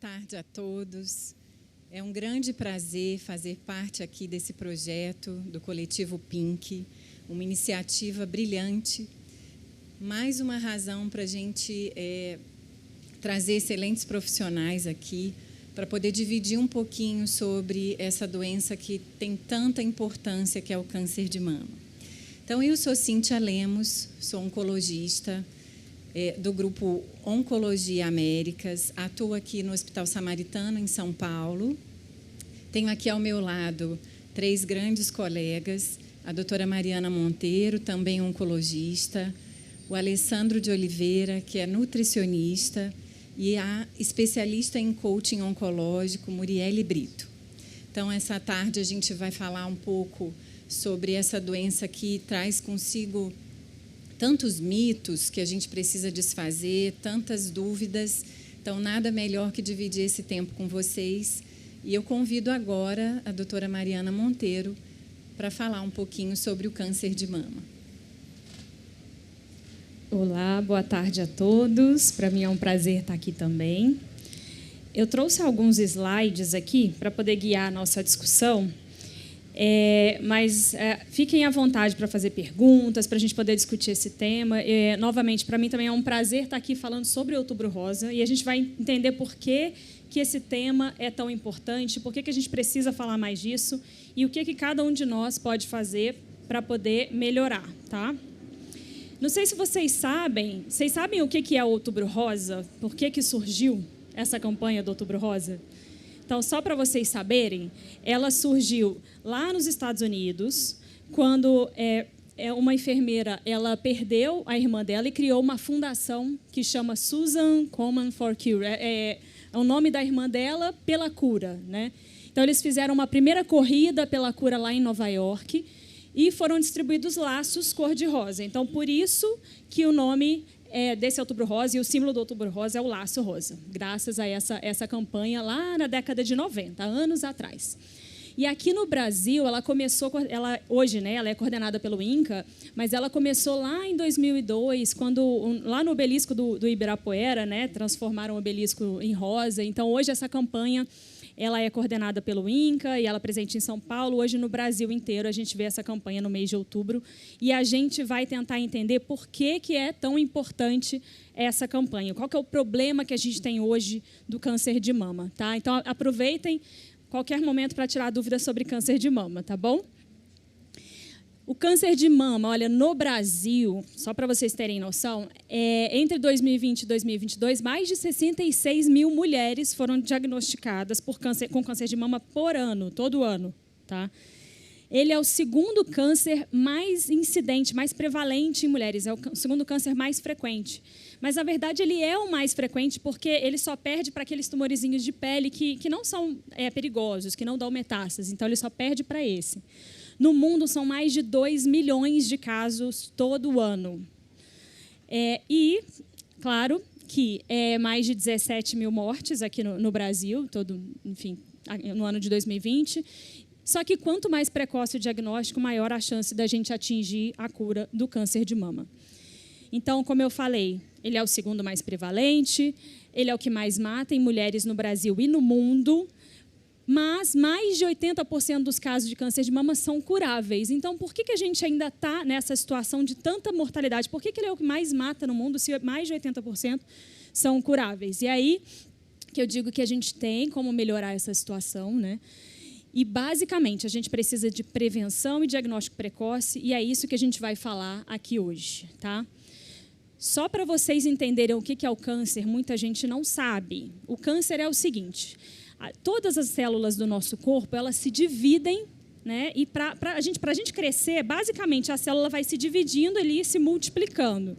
tarde a todos. É um grande prazer fazer parte aqui desse projeto do Coletivo Pink, uma iniciativa brilhante. Mais uma razão para a gente trazer excelentes profissionais aqui, para poder dividir um pouquinho sobre essa doença que tem tanta importância, que é o câncer de mama. Então, eu sou Cíntia Lemos, sou oncologista do grupo Oncologia Américas, atuo aqui no Hospital Samaritano, em São Paulo. Tenho aqui ao meu lado 3 grandes colegas, a doutora Mariana Monteiro, também oncologista, o Alessandro de Oliveira, que é nutricionista, e a especialista em coaching oncológico, Muriele Brito. Então, essa tarde a gente vai falar um pouco sobre essa doença que traz consigo tantos mitos que a gente precisa desfazer, tantas dúvidas. Então, nada melhor que dividir esse tempo com vocês. E eu convido agora a doutora Mariana Monteiro para falar um pouquinho sobre o câncer de mama. Olá, boa tarde a todos. Para mim é um prazer estar aqui também. Eu trouxe alguns slides aqui para poder guiar a nossa discussão, mas fiquem à vontade para fazer perguntas, para a gente poder discutir esse tema. Novamente, para mim também é um prazer estar aqui falando sobre o Outubro Rosa, e a gente vai entender por que esse tema é tão importante, por que a gente precisa falar mais disso e o que cada um de nós pode fazer para poder melhorar, tá? Não sei se vocês sabem o que é o Outubro Rosa? Por que surgiu essa campanha do Outubro Rosa? Então, só para vocês saberem, ela surgiu lá nos Estados Unidos, quando uma enfermeira ela perdeu a irmã dela e criou uma fundação que chama Susan Komen for Cure. É o nome da irmã dela pela cura, né? Então, eles fizeram uma primeira corrida pela cura lá em Nova York e foram distribuídos laços cor-de-rosa. Então, por isso que o nome desse Outubro Rosa, e o símbolo do Outubro Rosa é o laço rosa, graças a essa campanha lá na década de 90, anos atrás. E aqui no Brasil, ela começou, hoje, né, ela é coordenada pelo INCA, mas ela começou lá em 2002, quando lá no obelisco do Ibirapuera, né, transformaram o obelisco em rosa. Então, hoje, essa campanha ela é coordenada pelo INCA e ela é presente em São Paulo. Hoje, no Brasil inteiro, a gente vê essa campanha no mês de outubro. E a gente vai tentar entender por que é tão importante essa campanha. Qual que é o problema que a gente tem hoje do câncer de mama, tá? Então, aproveitem qualquer momento para tirar dúvidas sobre câncer de mama, tá bom? O câncer de mama, olha, no Brasil, só para vocês terem noção, entre 2020 e 2022, mais de 66 mil mulheres foram diagnosticadas com câncer de mama por ano, todo ano, tá? Ele é o segundo câncer mais incidente, mais prevalente em mulheres, é o segundo câncer mais frequente. Mas, na verdade, ele é o mais frequente porque ele só perde para aqueles tumorizinhos de pele que não são perigosos, que não dão metástase. Então, ele só perde para esse. No mundo, são mais de 2 milhões de casos todo ano. E, claro, que mais de 17 mil mortes aqui no Brasil, no ano de 2020. Só que, quanto mais precoce o diagnóstico, maior a chance da gente atingir a cura do câncer de mama. Então, como eu falei, ele é o segundo mais prevalente, ele é o que mais mata em mulheres no Brasil e no mundo, mas mais de 80% dos casos de câncer de mama são curáveis. Então, por que a gente ainda está nessa situação de tanta mortalidade? Por que ele é o que mais mata no mundo, se mais de 80% são curáveis? E aí que eu digo que a gente tem como melhorar essa situação, né? E, basicamente, a gente precisa de prevenção e diagnóstico precoce, e é isso que a gente vai falar aqui hoje, tá? Só para vocês entenderem o que é o câncer, muita gente não sabe. O câncer é o seguinte: todas as células do nosso corpo, elas se dividem, né? E para a gente crescer, basicamente, a célula vai se dividindo ali e se multiplicando.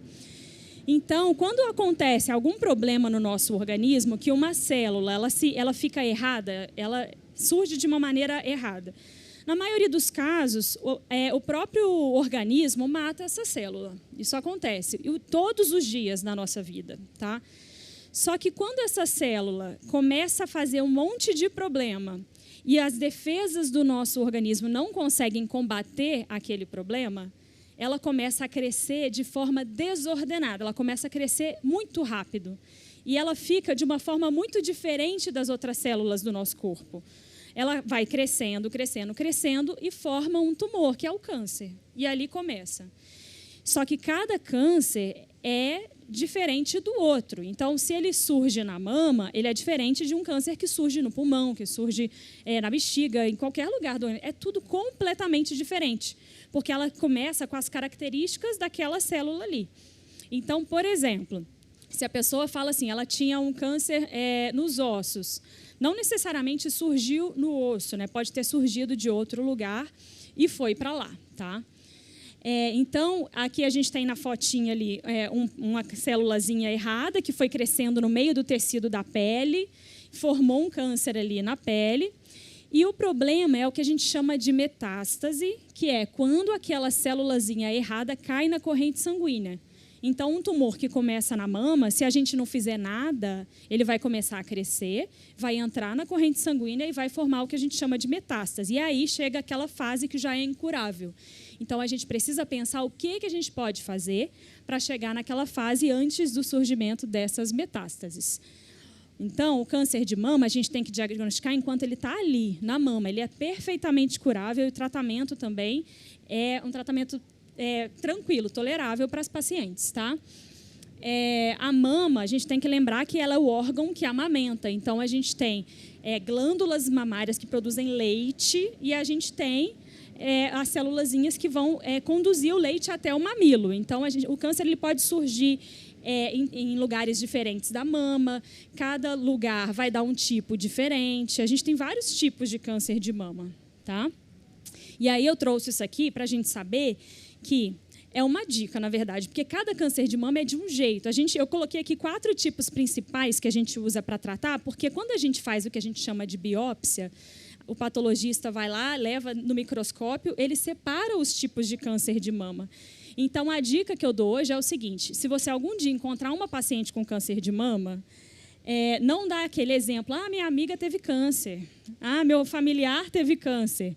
Então, quando acontece algum problema no nosso organismo, que uma célula ela fica errada, ela surge de uma maneira errada. Na maioria dos casos, o próprio organismo mata essa célula. Isso acontece todos os dias na nossa vida, tá? Só que quando essa célula começa a fazer um monte de problema e as defesas do nosso organismo não conseguem combater aquele problema, ela começa a crescer de forma desordenada, ela começa a crescer muito rápido. e ela fica de uma forma muito diferente das outras células do nosso corpo. Ela vai crescendo, crescendo, crescendo e forma um tumor, que é o câncer. E ali começa. Só que cada câncer é diferente do outro. Então, se ele surge na mama, ele é diferente de um câncer que surge no pulmão, que surge na bexiga, em qualquer lugar do organismo. É tudo completamente diferente, porque ela começa com as características daquela célula ali. Então, por exemplo, se a pessoa fala assim, ela tinha um câncer nos ossos, não necessariamente surgiu no osso, né? Pode ter surgido de outro lugar e foi para lá, tá? Então, aqui a gente tem na fotinha ali uma célulazinha errada que foi crescendo no meio do tecido da pele, formou um câncer ali na pele. E o problema é o que a gente chama de metástase, que é quando aquela célulazinha errada cai na corrente sanguínea. Então, um tumor que começa na mama, se a gente não fizer nada, ele vai começar a crescer, vai entrar na corrente sanguínea e vai formar o que a gente chama de metástase. E aí chega aquela fase que já é incurável. Então, a gente precisa pensar o que a gente pode fazer para chegar naquela fase antes do surgimento dessas metástases. Então, o câncer de mama, a gente tem que diagnosticar enquanto ele está ali, na mama. Ele é perfeitamente curável e o tratamento também é um tratamento tranquilo, tolerável para as pacientes, tá? A mama, a gente tem que lembrar que ela é o órgão que amamenta. Então, a gente tem glândulas mamárias que produzem leite e a gente tem as célulazinhas que vão conduzir o leite até o mamilo. Então, o câncer ele pode surgir em lugares diferentes da mama. Cada lugar vai dar um tipo diferente. A gente tem vários tipos de câncer de mama, tá? E aí eu trouxe isso aqui para a gente saber que é uma dica, na verdade, porque cada câncer de mama é de um jeito. Eu coloquei aqui 4 tipos principais que a gente usa para tratar, porque quando a gente faz o que a gente chama de biópsia, o patologista vai lá, leva no microscópio, ele separa os tipos de câncer de mama. Então, a dica que eu dou hoje é o seguinte: se você algum dia encontrar uma paciente com câncer de mama, não dá aquele exemplo, minha amiga teve câncer, meu familiar teve câncer.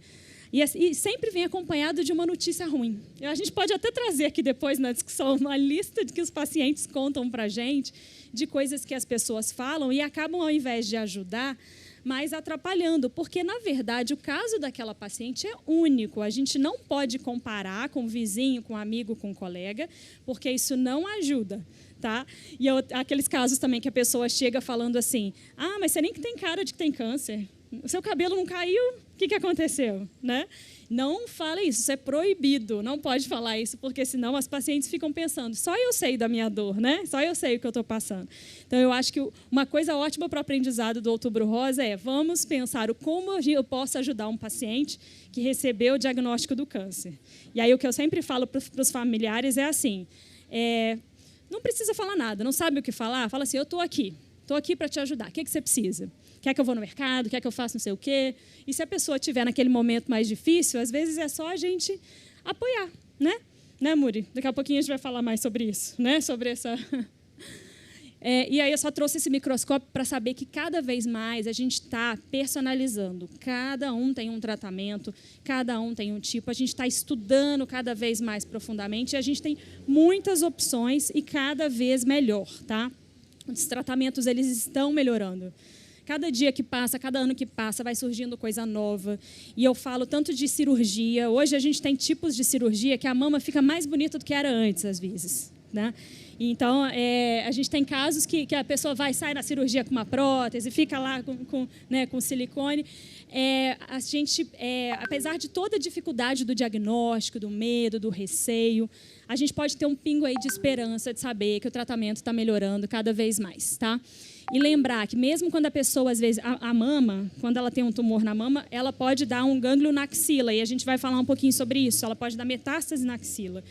E sempre vem acompanhado de uma notícia ruim. A gente pode até trazer aqui depois na discussão uma lista de que os pacientes contam para a gente, de coisas que as pessoas falam e acabam, ao invés de ajudar, mais atrapalhando. Porque, na verdade, o caso daquela paciente é único. A gente não pode comparar com o vizinho, com o amigo, com o colega, porque isso não ajuda. Tá? E aqueles casos também que a pessoa chega falando assim, mas você nem que tem cara de que tem câncer. O seu cabelo não caiu? O que aconteceu? Né? Não fala isso é proibido. Não pode falar isso, porque senão as pacientes ficam pensando, só eu sei da minha dor, né? Só eu sei o que eu estou passando. Então, eu acho que uma coisa ótima para o aprendizado do Outubro Rosa vamos pensar como eu posso ajudar um paciente que recebeu o diagnóstico do câncer. E aí o que eu sempre falo para os familiares é assim, não precisa falar nada, não sabe o que falar? Fala assim, eu estou aqui para te ajudar. O que você precisa? Quer que eu vou no mercado? Quer que eu faça não sei o quê? E se a pessoa estiver naquele momento mais difícil, às vezes é só a gente apoiar, né? Né, Muri? Daqui a pouquinho a gente vai falar mais sobre isso, né? Sobre essa... E aí eu só trouxe esse microscópio para saber que cada vez mais a gente está personalizando. Cada um tem um tratamento, cada um tem um tipo. A gente está estudando cada vez mais profundamente e a gente tem muitas opções e cada vez melhor, tá? Os tratamentos eles estão melhorando. Cada dia que passa, cada ano que passa, vai surgindo coisa nova. E eu falo tanto de cirurgia. Hoje a gente tem tipos de cirurgia que a mama fica mais bonita do que era antes, às vezes. Né? Então, a gente tem casos que a pessoa sai na cirurgia com uma prótese, fica lá com silicone. A gente, apesar de toda a dificuldade do diagnóstico, do medo, do receio, a gente pode ter um pingo aí de esperança de saber que o tratamento está melhorando cada vez mais, tá? E lembrar que mesmo quando a pessoa, às vezes, a mama, quando ela tem um tumor na mama, ela pode dar um gânglio na axila, e a gente vai falar um pouquinho sobre isso, ela pode dar metástase na axila.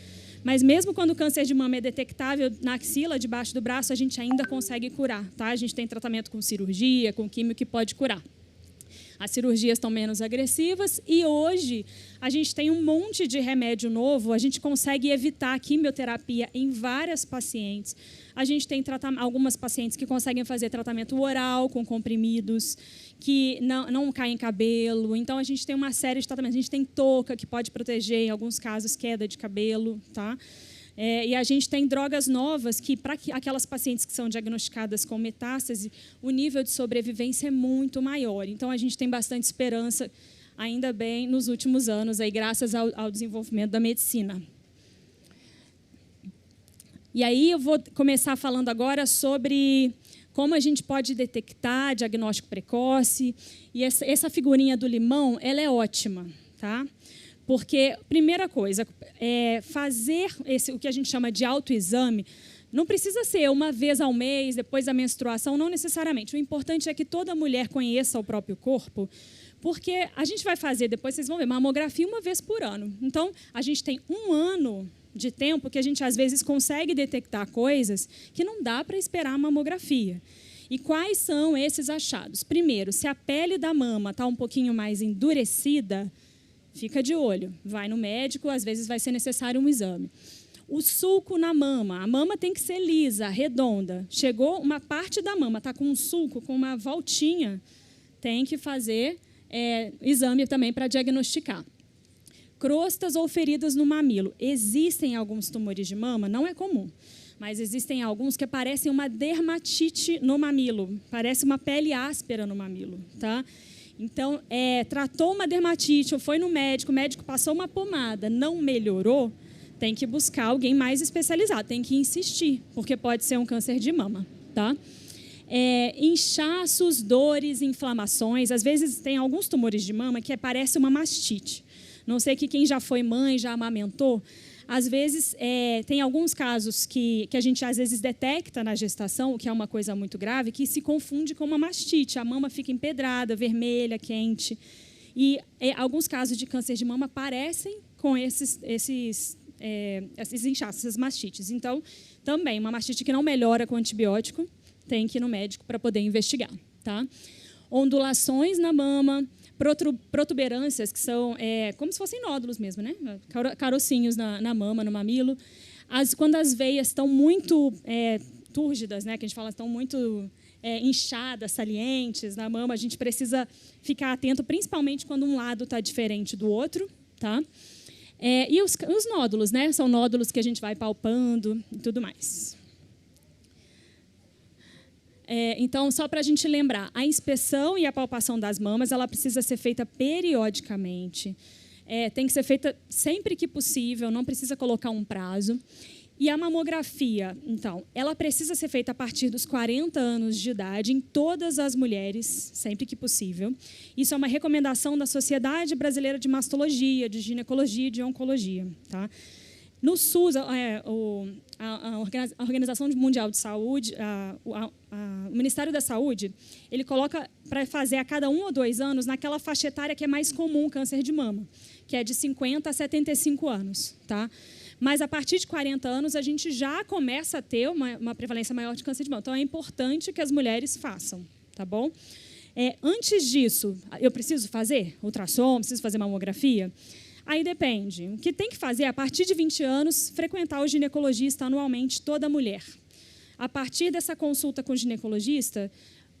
Mas mesmo quando o câncer de mama é detectável na axila, debaixo do braço, a gente ainda consegue curar, tá? A gente tem tratamento com cirurgia, com químio que pode curar. As cirurgias estão menos agressivas e hoje a gente tem um monte de remédio novo, a gente consegue evitar a quimioterapia em várias pacientes. A gente tem algumas pacientes que conseguem fazer tratamento oral com comprimidos, que não caem cabelo. Então, a gente tem uma série de tratamentos. A gente tem touca, que pode proteger, em alguns casos, queda de cabelo. Tá? E a gente tem drogas novas que, para aquelas pacientes que são diagnosticadas com metástase, o nível de sobrevivência é muito maior. Então, a gente tem bastante esperança, ainda bem, nos últimos anos, aí, graças ao desenvolvimento da medicina. E aí eu vou começar falando agora sobre como a gente pode detectar diagnóstico precoce. E essa figurinha do limão, ela é ótima, tá? Porque, primeira coisa, fazer o que a gente chama de autoexame não precisa ser uma vez ao mês, depois da menstruação, não necessariamente. O importante é que toda mulher conheça o próprio corpo, porque a gente vai fazer, depois vocês vão ver, mamografia uma vez por ano. Então, a gente tem 1 ano de tempo que a gente, às vezes, consegue detectar coisas que não dá para esperar a mamografia. E quais são esses achados? Primeiro, se a pele da mama está um pouquinho mais endurecida, fica de olho, vai no médico, às vezes vai ser necessário um exame. O sulco na mama, a mama tem que ser lisa, redonda. Chegou uma parte da mama, está com um sulco, com uma voltinha, tem que fazer exame também para diagnosticar. Crostas ou feridas no mamilo. Existem alguns tumores de mama, não é comum, mas existem alguns que parecem uma dermatite no mamilo, parece uma pele áspera no mamilo, tá? Então, tratou uma dermatite, ou foi no médico, o médico passou uma pomada, não melhorou, tem que buscar alguém mais especializado, tem que insistir, porque pode ser um câncer de mama, tá? Inchaços, dores, inflamações, às vezes tem alguns tumores de mama que parece uma mastite. Não sei que quem já foi mãe, já amamentou, às vezes tem alguns casos que a gente às vezes detecta na gestação, o que é uma coisa muito grave, que se confunde com uma mastite. A mama fica empedrada, vermelha, quente. E alguns casos de câncer de mama parecem com esses inchaços, essas mastites. Então, também, uma mastite que não melhora com antibiótico, tem que ir no médico para poder investigar. Tá? Ondulações na mama, protuberâncias, que são como se fossem nódulos mesmo, né? Carocinhos na mama, no mamilo. Quando as veias estão muito túrgidas, né? Que a gente fala, estão muito inchadas, salientes na mama, a gente precisa ficar atento, principalmente quando um lado está diferente do outro. Tá? E os nódulos, né? São nódulos que a gente vai palpando e tudo mais. Então, só para a gente lembrar, a inspeção e a palpação das mamas, ela precisa ser feita periodicamente. Tem que ser feita sempre que possível, não precisa colocar um prazo. E a mamografia, então, ela precisa ser feita a partir dos 40 anos de idade em todas as mulheres, sempre que possível. Isso é uma recomendação da Sociedade Brasileira de Mastologia, de Ginecologia e de Oncologia. Tá? No SUS, a Organização Mundial de Saúde, o Ministério da Saúde, ele coloca para fazer a cada 1 ou 2 anos naquela faixa etária que é mais comum o câncer de mama, que é de 50 a 75 anos. Tá? Mas, a partir de 40 anos, a gente já começa a ter uma prevalência maior de câncer de mama. Então, é importante que as mulheres façam. Tá bom? Antes disso, eu preciso fazer ultrassom, preciso fazer mamografia? Aí depende. O que tem que fazer, a partir de 20 anos, frequentar o ginecologista anualmente, toda mulher. A partir dessa consulta com o ginecologista,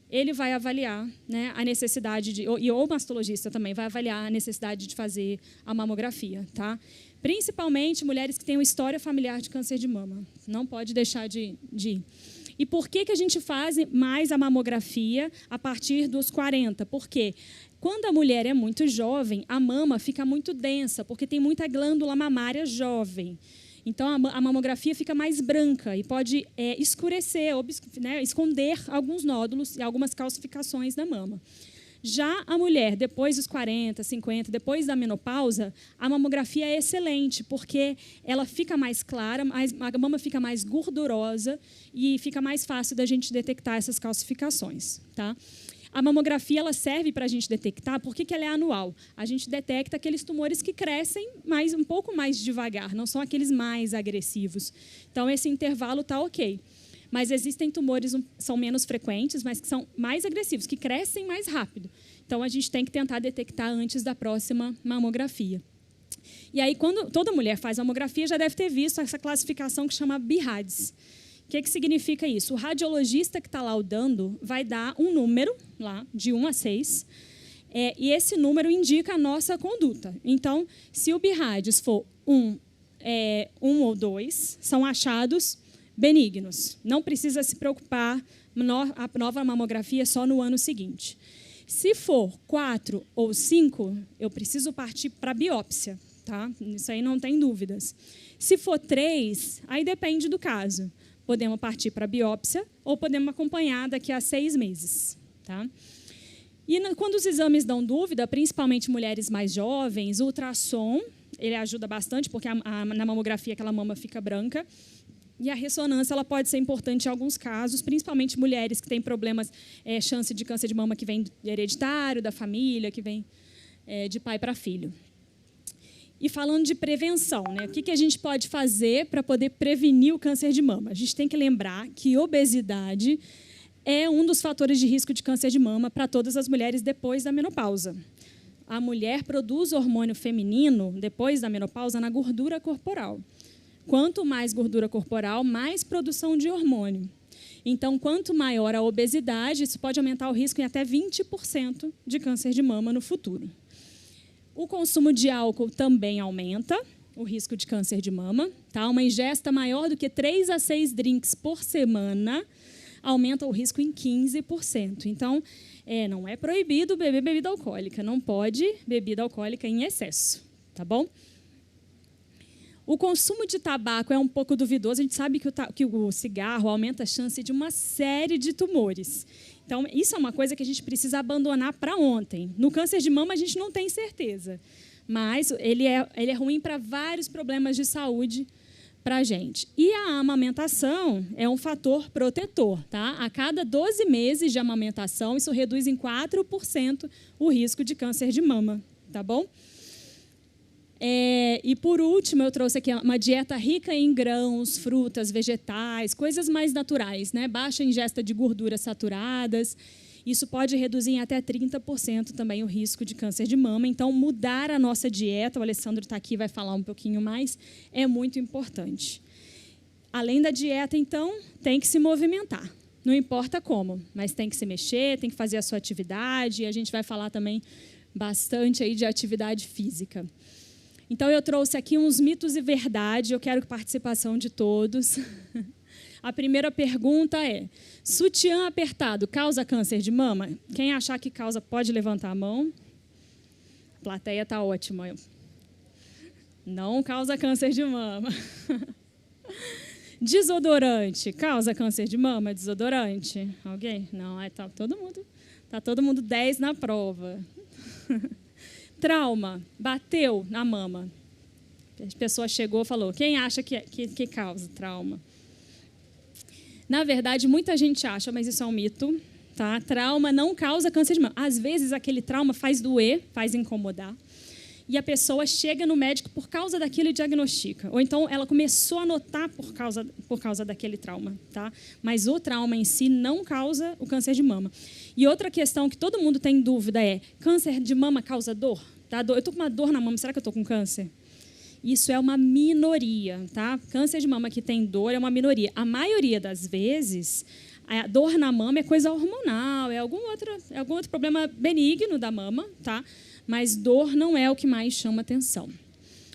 ele vai avaliar, né, a necessidade e o mastologista também vai avaliar a necessidade de fazer a mamografia. Tá? Principalmente mulheres que têm uma história familiar de câncer de mama. Não pode deixar de ir. E por que a gente faz mais a mamografia a partir dos 40? Porque quando a mulher é muito jovem, a mama fica muito densa, porque tem muita glândula mamária jovem. Então, a mamografia fica mais branca e pode escurecer, né, esconder alguns nódulos e algumas calcificações da mama. Já a mulher, depois dos 40, 50, depois da menopausa, a mamografia é excelente, porque ela fica mais clara, a mama fica mais gordurosa e fica mais fácil da gente detectar essas calcificações. Tá? A mamografia ela serve para a gente detectar, por que ela é anual? A gente detecta aqueles tumores que crescem um pouco mais devagar, não são aqueles mais agressivos. Então, esse intervalo está ok. Mas existem tumores que são menos frequentes, mas que são mais agressivos, que crescem mais rápido. Então, a gente tem que tentar detectar antes da próxima mamografia. E aí, quando toda mulher faz mamografia, já deve ter visto essa classificação que chama BIRADS. O que significa isso? O radiologista que está laudando vai dar um número, lá, de 1 a 6, e esse número indica a nossa conduta. Então, se o BIRADS for 1, 1 ou 2 são achados benignos. Não precisa se preocupar, a nova mamografia é só no ano seguinte. Se for 4 ou 5, eu preciso partir para a biópsia, tá? Isso aí não tem dúvidas. Se for 3, aí depende do caso. Podemos partir para a biópsia ou podemos acompanhar daqui a 6 meses, tá? E quando os exames dão dúvida, principalmente mulheres mais jovens, o ultrassom, ele ajuda bastante, porque na mamografia aquela mama fica branca. E a ressonância ela pode ser importante em alguns casos, principalmente mulheres que têm problemas, chance de câncer de mama que vem hereditário, da família, que vem de pai para filho. E falando de prevenção, né? O que a gente pode fazer para poder prevenir o câncer de mama? A gente tem que lembrar que obesidade é um dos fatores de risco de câncer de mama para todas as mulheres depois da menopausa. A mulher produz hormônio feminino depois da menopausa na gordura corporal. Quanto mais gordura corporal, mais produção de hormônio. Então, quanto maior a obesidade, isso pode aumentar o risco em até 20% de câncer de mama no futuro. O consumo de álcool também aumenta o risco de câncer de mama. Tá? Uma ingesta maior do que 3 a 6 drinks por semana aumenta o risco em 15%. Então, não é proibido beber bebida alcoólica. Não pode bebida alcoólica em excesso. Tá bom? O consumo de tabaco é um pouco duvidoso. A gente sabe que o cigarro aumenta a chance de uma série de tumores. Então, isso é uma coisa que a gente precisa abandonar para ontem. No câncer de mama, a gente não tem certeza. Mas ele é ruim para vários problemas de saúde para a gente. E a amamentação é um fator protetor. Tá? A cada 12 meses de amamentação, isso reduz em 4% o risco de câncer de mama. Tá bom? E, por último, eu trouxe aqui uma dieta rica em grãos, frutas, vegetais, coisas mais naturais, né? Baixa ingesta de gorduras saturadas. Isso pode reduzir em até 30% também o risco de câncer de mama. Então, mudar a nossa dieta, o Alessandro está aqui e vai falar um pouquinho mais, é muito importante. Além da dieta, então, tem que se movimentar. Não importa como, mas tem que se mexer, tem que fazer a sua atividade. E a gente vai falar também bastante aí de atividade física. Então, eu trouxe aqui uns mitos e verdade. Eu quero a participação de todos. A primeira pergunta é: sutiã apertado causa câncer de mama? Quem achar que causa pode levantar a mão. A plateia está ótima. Não causa câncer de mama. Desodorante causa câncer de mama? Desodorante? Alguém? Não, está todo mundo 10 na prova. Trauma, bateu na mama. A pessoa chegou e falou: quem acha que causa trauma? Na verdade, muita gente acha, mas isso é um mito. Tá? Trauma não causa câncer de mama. Às vezes, aquele trauma faz doer, faz incomodar. E a pessoa chega no médico por causa daquilo e diagnostica. Ou então, ela começou a notar por causa daquele trauma. Tá? Mas o trauma em si não causa o câncer de mama. E outra questão que todo mundo tem dúvida é: câncer de mama causa dor? Tá? Eu estou com uma dor na mama, será que eu estou com câncer? Isso é uma minoria. Tá? Câncer de mama que tem dor é uma minoria. A maioria das vezes, a dor na mama é coisa hormonal, é algum outro problema benigno da mama, tá? Mas dor não é o que mais chama atenção.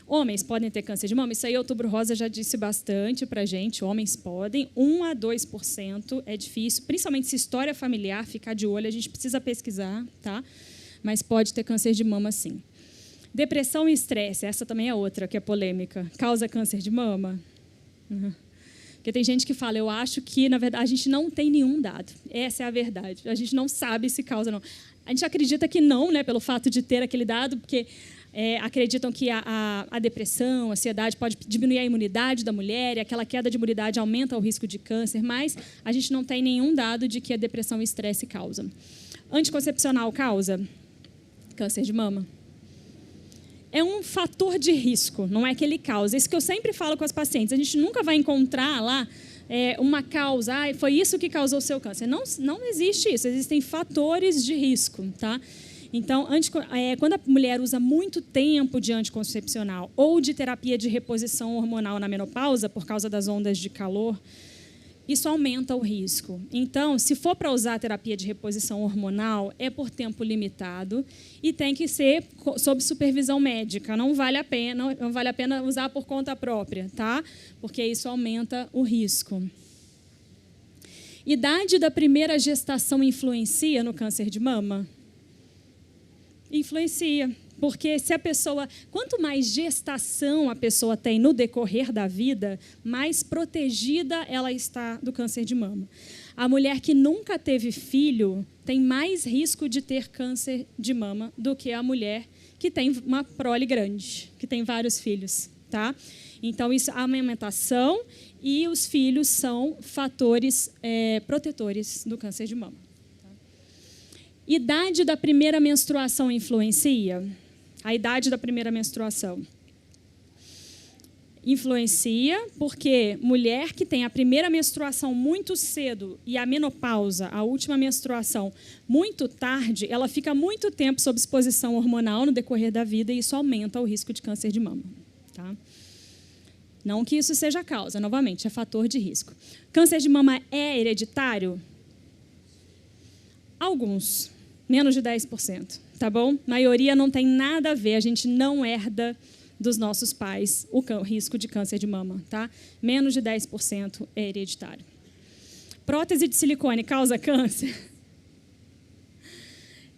Homens podem ter câncer de mama? Isso aí, Outubro Rosa já disse bastante para a gente. Homens podem, 1 a 2% é difícil, principalmente se história familiar, ficar de olho, a gente precisa pesquisar, tá? Mas pode ter câncer de mama, sim. Depressão e estresse, essa também é outra que é polêmica. Causa câncer de mama? Uhum. Porque tem gente que fala: eu acho que, na verdade, a gente não tem nenhum dado. Essa é a verdade. A gente não sabe se causa ou não. A gente acredita que não, né, pelo fato de ter aquele dado, porque acreditam que a depressão, a ansiedade pode diminuir a imunidade da mulher, e aquela queda de imunidade aumenta o risco de câncer, mas a gente não tem nenhum dado de que a depressão e o estresse causam. Anticoncepcional causa câncer de mama? É um fator de risco, não é que ele causa. Isso que eu sempre falo com as pacientes. A gente nunca vai encontrar lá uma causa. Foi isso que causou o seu câncer. Não existe isso. Existem fatores de risco. Tá? Então, quando a mulher usa muito tempo de anticoncepcional ou de terapia de reposição hormonal na menopausa, por causa das ondas de calor, isso aumenta o risco. Então, se for para usar a terapia de reposição hormonal, é por tempo limitado e tem que ser sob supervisão médica. Não vale a pena usar por conta própria, tá? Porque isso aumenta o risco. Idade da primeira gestação influencia no câncer de mama? Influencia. Porque se a pessoa, quanto mais gestação a pessoa tem no decorrer da vida, mais protegida ela está do câncer de mama. A mulher que nunca teve filho tem mais risco de ter câncer de mama do que a mulher que tem uma prole grande, que tem vários filhos, tá? Então, isso, a amamentação e os filhos são fatores protetores do câncer de mama. Idade da primeira menstruação influencia? A idade da primeira menstruação influencia porque mulher que tem a primeira menstruação muito cedo e a menopausa, a última menstruação, muito tarde, ela fica muito tempo sob exposição hormonal no decorrer da vida e isso aumenta o risco de câncer de mama. Tá? Não que isso seja a causa, novamente, é fator de risco. Câncer de mama é hereditário? Alguns, menos de 10%. Tá bom? A maioria não tem nada a ver, a gente não herda dos nossos pais o risco de câncer de mama, tá? Menos de 10% é hereditário. Prótese de silicone causa câncer?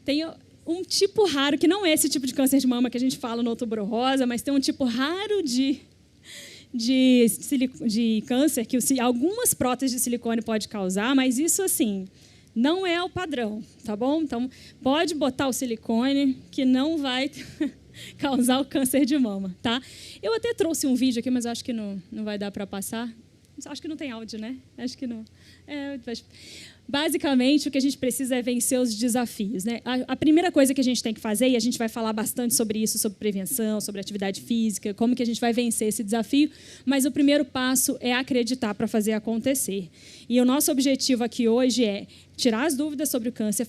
Tem um tipo raro, que não é esse tipo de câncer de mama que a gente fala no Outubro Rosa, mas tem um tipo raro de câncer que algumas próteses de silicone pode causar, mas isso, assim, não é o padrão, tá bom? Então, pode botar o silicone, que não vai causar o câncer de mama, tá? Eu até trouxe um vídeo aqui, mas acho que não vai dar para passar. Acho que não tem áudio, né? Acho que não. Basicamente, o que a gente precisa é vencer os desafios, né? A primeira coisa que a gente tem que fazer, e a gente vai falar bastante sobre isso, sobre prevenção, sobre atividade física, como que a gente vai vencer esse desafio, mas o primeiro passo é acreditar para fazer acontecer. E o nosso objetivo aqui hoje é tirar as dúvidas sobre o câncer,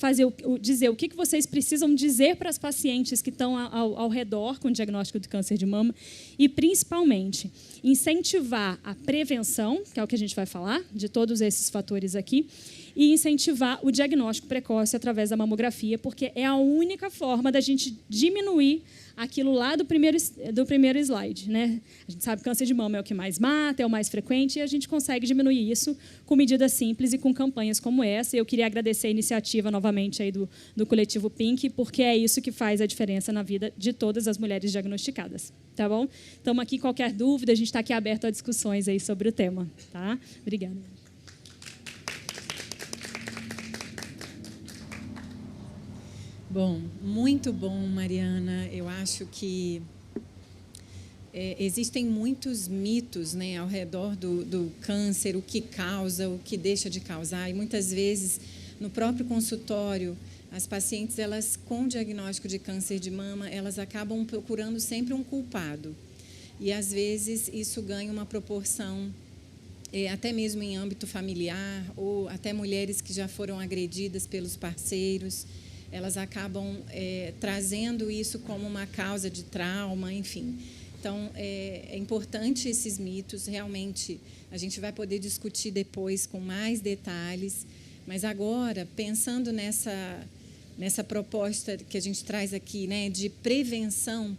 dizer o que vocês precisam dizer para as pacientes que estão ao redor com o diagnóstico de câncer de mama e, principalmente, incentivar a prevenção, que é o que a gente vai falar, de todos esses fatores aqui, e incentivar o diagnóstico precoce através da mamografia, porque é a única forma da gente diminuir aquilo lá do primeiro slide, né? A gente sabe que câncer de mama é o que mais mata, é o mais frequente, e a gente consegue diminuir isso com medidas simples e com campanhas como essa. Eu queria agradecer a iniciativa, novamente, aí do Coletivo Pink, porque é isso que faz a diferença na vida de todas as mulheres diagnosticadas. Tá bom? Estamos aqui, qualquer dúvida, a gente está aqui aberto a discussões aí sobre o tema. Tá? Obrigada. Bom, muito bom, Mariana. Eu acho que existem muitos mitos, né, ao redor do câncer, o que causa, o que deixa de causar. E, muitas vezes, no próprio consultório, as pacientes, elas com diagnóstico de câncer de mama, elas acabam procurando sempre um culpado. E, às vezes, isso ganha uma proporção, até mesmo em âmbito familiar, ou até mulheres que já foram agredidas pelos parceiros, elas acabam trazendo isso como uma causa de trauma, enfim. Então, é importante esses mitos, realmente, a gente vai poder discutir depois com mais detalhes, mas agora, pensando nessa proposta que a gente traz aqui, né, de prevenção,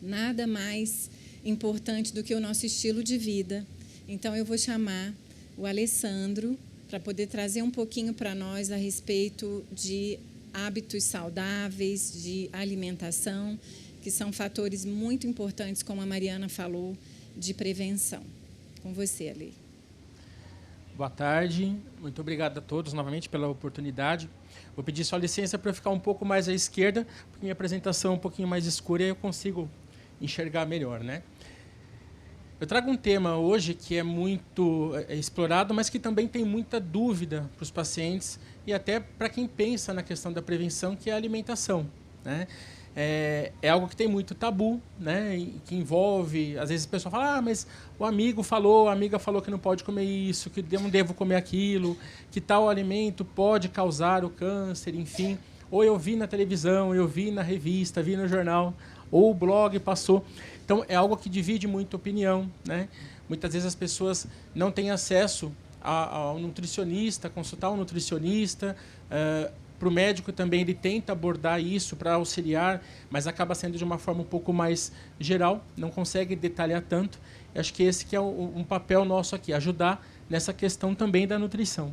nada mais importante do que o nosso estilo de vida. Então, eu vou chamar o Alessandro para poder trazer um pouquinho para nós a respeito de hábitos saudáveis, de alimentação, que são fatores muito importantes, como a Mariana falou, de prevenção. Com você, Ale. Boa tarde, muito obrigado a todos novamente pela oportunidade. Vou pedir só licença para eu ficar um pouco mais à esquerda, porque minha apresentação é um pouquinho mais escura e eu consigo enxergar melhor, né? Eu trago um tema hoje que é muito explorado, mas que também tem muita dúvida para os pacientes e até para quem pensa na questão da prevenção, que é a alimentação, né? É algo que tem muito tabu, né? E que envolve, às vezes a pessoa fala, mas o amigo falou, a amiga falou que não pode comer isso, que não devo comer aquilo, que tal alimento pode causar o câncer, enfim. Ou eu vi na televisão, eu vi na revista, vi no jornal, ou o blog passou. Então, é algo que divide muito opinião, né? Muitas vezes as pessoas não têm acesso ao nutricionista, consultar um nutricionista. Para o médico também, ele tenta abordar isso para auxiliar, mas acaba sendo de uma forma um pouco mais geral, não consegue detalhar tanto. Acho que esse que é um papel nosso aqui, ajudar nessa questão também da nutrição.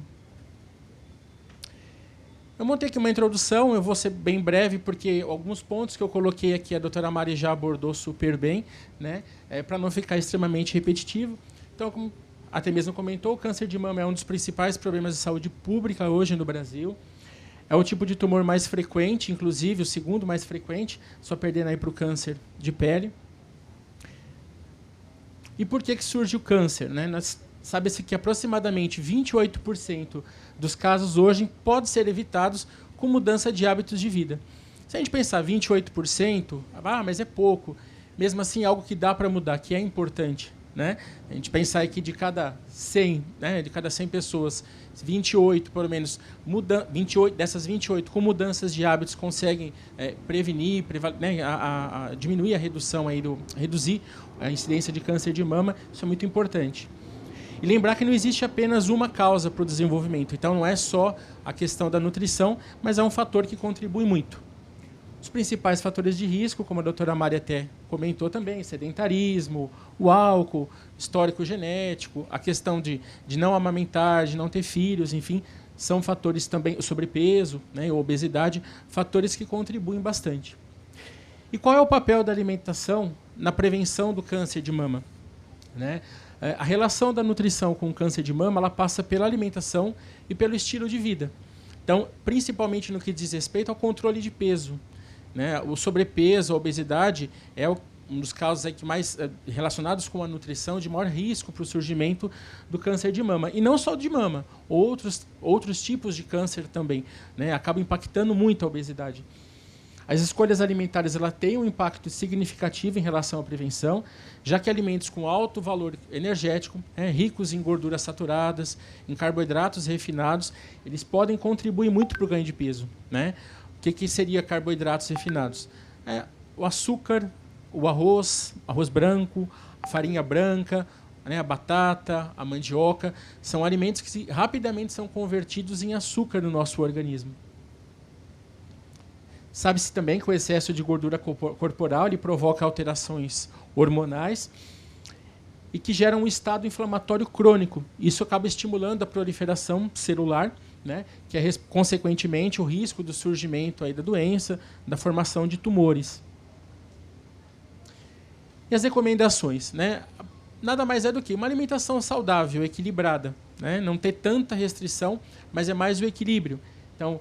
Eu montei aqui uma introdução, eu vou ser bem breve, porque alguns pontos que eu coloquei aqui a doutora Mari já abordou super bem, né? Para não ficar extremamente repetitivo. Então, como até mesmo comentou, o câncer de mama é um dos principais problemas de saúde pública hoje no Brasil. É o tipo de tumor mais frequente, inclusive o segundo mais frequente, só perdendo aí para o câncer de pele. E por que surge o câncer, né? Sabe-se que aproximadamente 28% dos casos hoje podem ser evitados com mudança de hábitos de vida. Se a gente pensar 28%, mas é pouco. Mesmo assim, é algo que dá para mudar, que é importante, né? A gente pensar que de cada 100, né, de cada 100 pessoas, 28, pelo menos, 28, dessas 28, com mudanças de hábitos, conseguem prevenir, né, diminuir a redução aí reduzir a incidência de câncer de mama. Isso é muito importante. E lembrar que não existe apenas uma causa para o desenvolvimento. Então, não é só a questão da nutrição, mas é um fator que contribui muito. Os principais fatores de risco, como a doutora Mari até comentou também, sedentarismo, o álcool, histórico genético, a questão de não amamentar, de não ter filhos, enfim, são fatores também, o sobrepeso, né, obesidade, fatores que contribuem bastante. E qual é o papel da alimentação na prevenção do câncer de mama, né? A relação da nutrição com o câncer de mama, ela passa pela alimentação e pelo estilo de vida. Então, principalmente no que diz respeito ao controle de peso, né? O sobrepeso, a obesidade, é um dos casos aí que mais relacionados com a nutrição de maior risco para o surgimento do câncer de mama. E não só de mama, outros tipos de câncer também, né? Acabam impactando muito a obesidade. As escolhas alimentares ela têm um impacto significativo em relação à prevenção, já que alimentos com alto valor energético, ricos em gorduras saturadas, em carboidratos refinados, eles podem contribuir muito para o ganho de peso, né? O que seria carboidratos refinados? O açúcar, o arroz branco, a farinha branca, né, a batata, a mandioca, são alimentos que rapidamente são convertidos em açúcar no nosso organismo. Sabe-se também que o excesso de gordura corporal ele provoca alterações hormonais e que geram um estado inflamatório crônico. Isso acaba estimulando a proliferação celular, né, que é, consequentemente, o risco do surgimento aí da doença, da formação de tumores. E as recomendações, né? Nada mais é do que uma alimentação saudável, equilibrada, né? Não ter tanta restrição, mas é mais o equilíbrio. Então,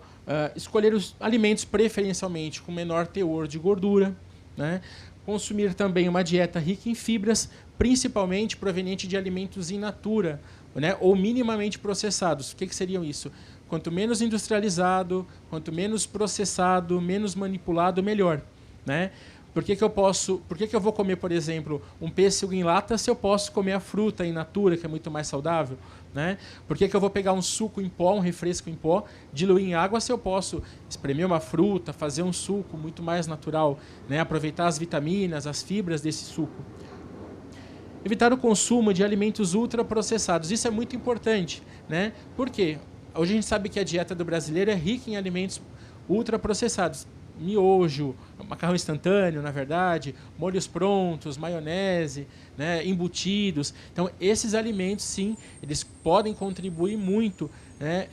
escolher os alimentos preferencialmente com menor teor de gordura, né? Consumir também uma dieta rica em fibras, principalmente proveniente de alimentos in natura, né? Ou minimamente processados. O que seriam isso? Quanto menos industrializado, quanto menos processado, menos manipulado, melhor, né? Por que eu vou comer, por exemplo, um pêssego em lata se eu posso comer a fruta in natura, que é muito mais saudável? Né? Por que eu vou pegar um suco em pó, um refresco em pó, diluir em água se eu posso espremer uma fruta, fazer um suco muito mais natural, né? Aproveitar as vitaminas, as fibras desse suco. Evitar o consumo de alimentos ultraprocessados. Isso é muito importante, né? Por quê? Hoje a gente sabe que a dieta do brasileiro é rica em alimentos ultraprocessados. Miojo, macarrão instantâneo, na verdade, molhos prontos, maionese, né, embutidos. Então, esses alimentos, sim, eles podem contribuir muito, né,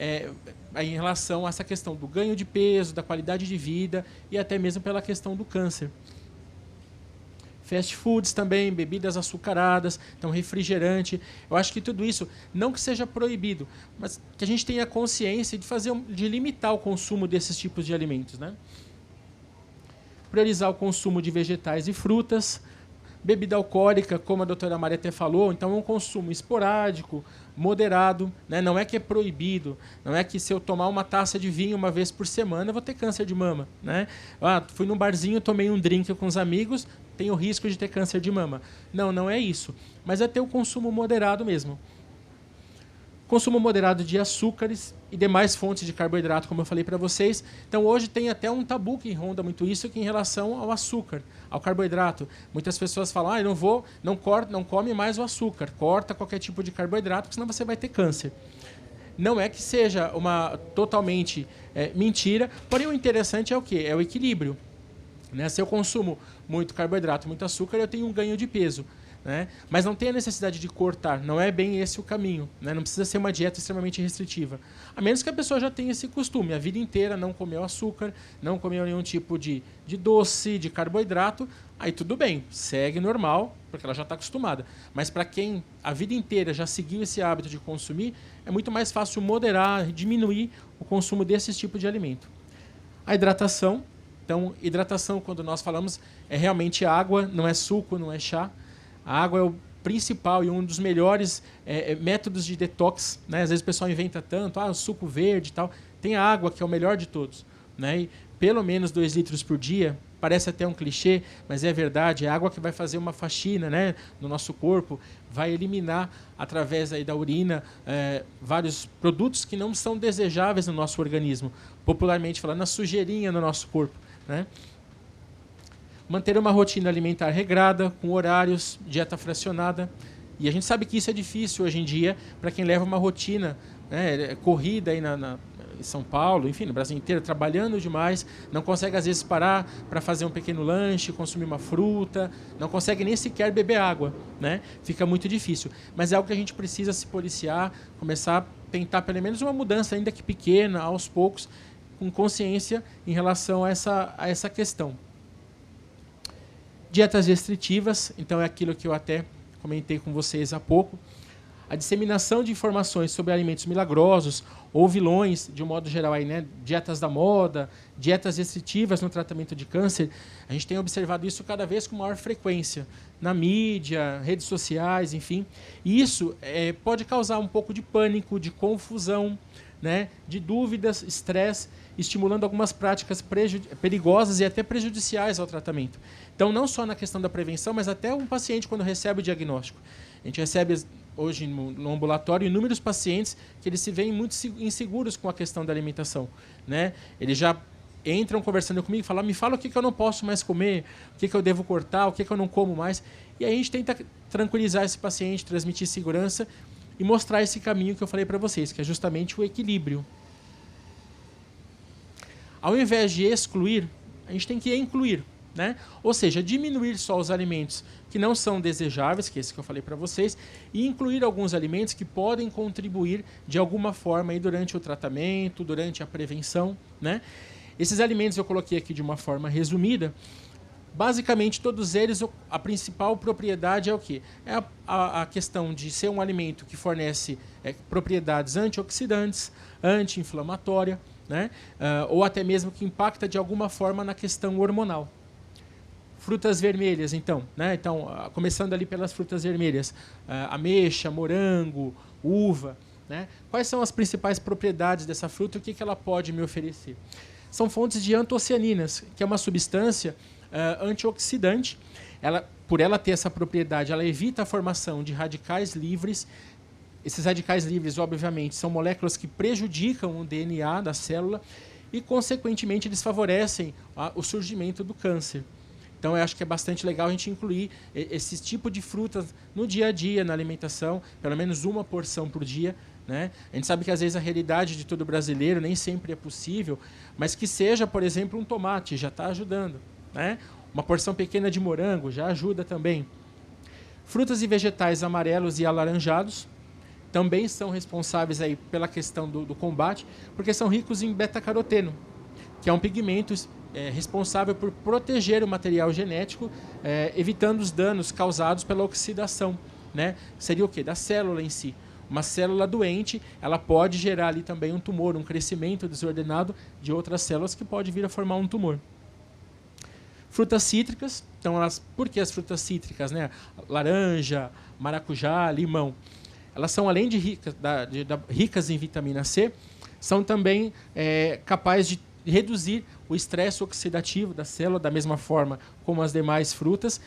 em relação a essa questão do ganho de peso, da qualidade de vida e até mesmo pela questão do câncer. Fast foods também, bebidas açucaradas, então refrigerante. Eu acho que tudo isso, não que seja proibido, mas que a gente tenha consciência de limitar o consumo desses tipos de alimentos, né? Priorizar o consumo de vegetais e frutas. Bebida alcoólica, como a doutora Maria até falou, então é um consumo esporádico, moderado, né? Não é que é proibido, não é que se eu tomar uma taça de vinho uma vez por semana eu vou ter câncer de mama, né? Fui num barzinho, tomei um drink com os amigos, tenho risco de ter câncer de mama. Não é isso, mas é ter o consumo moderado mesmo. Consumo moderado de açúcares e demais fontes de carboidrato, como eu falei para vocês. Então, hoje tem até um tabu que ronda muito isso, que em relação ao açúcar, ao carboidrato. Muitas pessoas falam, não come mais o açúcar, corta qualquer tipo de carboidrato, porque senão você vai ter câncer. Não é que seja uma totalmente mentira, porém o interessante é o quê? É o equilíbrio. Né? Se eu consumo muito carboidrato, muito açúcar, eu tenho um ganho de peso. Né? Mas não tem a necessidade de cortar, não é bem esse o caminho. Né? Não precisa ser uma dieta extremamente restritiva. A menos que a pessoa já tenha esse costume, a vida inteira não comeu açúcar, não comeu nenhum tipo de doce, de carboidrato, aí tudo bem, segue normal, porque ela já está acostumada. Mas para quem a vida inteira já seguiu esse hábito de consumir, é muito mais fácil moderar, diminuir o consumo desses tipos de alimento. A hidratação. Então, hidratação, quando nós falamos, é realmente água, não é suco, não é chá. A água é o principal e um dos melhores métodos de detox. Né? Às vezes o pessoal inventa tanto, o suco verde e tal. Tem a água, que é o melhor de todos. Né? E pelo menos 2 litros por dia, parece até um clichê, mas é verdade. É a água que vai fazer uma faxina, né, no nosso corpo, vai eliminar, através aí da urina, vários produtos que não são desejáveis no nosso organismo. Popularmente falando, a sujeirinha no nosso corpo. Né? Manter uma rotina alimentar regrada, com horários, dieta fracionada. E a gente sabe que isso é difícil hoje em dia para quem leva uma rotina, né, corrida aí em São Paulo, enfim, no Brasil inteiro, trabalhando demais, não consegue às vezes parar para fazer um pequeno lanche, consumir uma fruta, não consegue nem sequer beber água. Né? Fica muito difícil. Mas é algo que a gente precisa se policiar, começar a tentar pelo menos uma mudança, ainda que pequena, aos poucos, com consciência em relação a essa questão. Dietas restritivas, então é aquilo que eu até comentei com vocês há pouco. A disseminação de informações sobre alimentos milagrosos ou vilões, de um modo geral, aí, né? Dietas da moda, dietas restritivas no tratamento de câncer, a gente tem observado isso cada vez com maior frequência, na mídia, redes sociais, enfim. E isso pode causar um pouco de pânico, de confusão, né? De dúvidas, estresse, estimulando algumas práticas perigosas e até prejudiciais ao tratamento. Então, não só na questão da prevenção, mas até um paciente quando recebe o diagnóstico. A gente recebe hoje no ambulatório inúmeros pacientes que eles se veem muito inseguros com a questão da alimentação. Né? Eles já entram conversando comigo e falam, me fala o que eu não posso mais comer, o que eu devo cortar, o que eu não como mais. E aí a gente tenta tranquilizar esse paciente, transmitir segurança e mostrar esse caminho que eu falei para vocês, que é justamente o equilíbrio. Ao invés de excluir, a gente tem que incluir. Né? Ou seja, diminuir só os alimentos que não são desejáveis, que é esse que eu falei para vocês, e incluir alguns alimentos que podem contribuir de alguma forma aí durante o tratamento, durante a prevenção. Né? Esses alimentos eu coloquei aqui de uma forma resumida. Basicamente, todos eles, a principal propriedade é o quê? É a questão de ser um alimento que fornece propriedades antioxidantes, anti-inflamatória, né? Ou até mesmo que impacta de alguma forma na questão hormonal. Frutas vermelhas, então, né? Então, começando ali pelas frutas vermelhas, ameixa, morango, uva. Né? Quais são as principais propriedades dessa fruta e o que ela pode me oferecer? São fontes de antocianinas, que é uma substância antioxidante. Por ela ter essa propriedade, ela evita a formação de radicais livres. Esses radicais livres, obviamente, são moléculas que prejudicam o DNA da célula e, consequentemente, eles favorecem o surgimento do câncer. Então, eu acho que é bastante legal a gente incluir esse tipo de frutas no dia a dia, na alimentação, pelo menos uma porção por dia. Né? A gente sabe que, às vezes, a realidade de todo brasileiro nem sempre é possível, mas que seja, por exemplo, um tomate, já está ajudando. Né? Uma porção pequena de morango já ajuda também. Frutas e vegetais amarelos e alaranjados também são responsáveis aí pela questão do combate, porque são ricos em beta-caroteno, que é um pigmento responsável por proteger o material genético, evitando os danos causados pela oxidação. Né? Seria o quê? Da célula em si. Uma célula doente, ela pode gerar ali também um tumor, um crescimento desordenado de outras células que pode vir a formar um tumor. Frutas cítricas, então por que as frutas cítricas? Né? Laranja, maracujá, limão. Elas são, além de ricas em vitamina C, são também capazes de reduzir o estresse oxidativo da célula, da mesma forma como as demais frutas,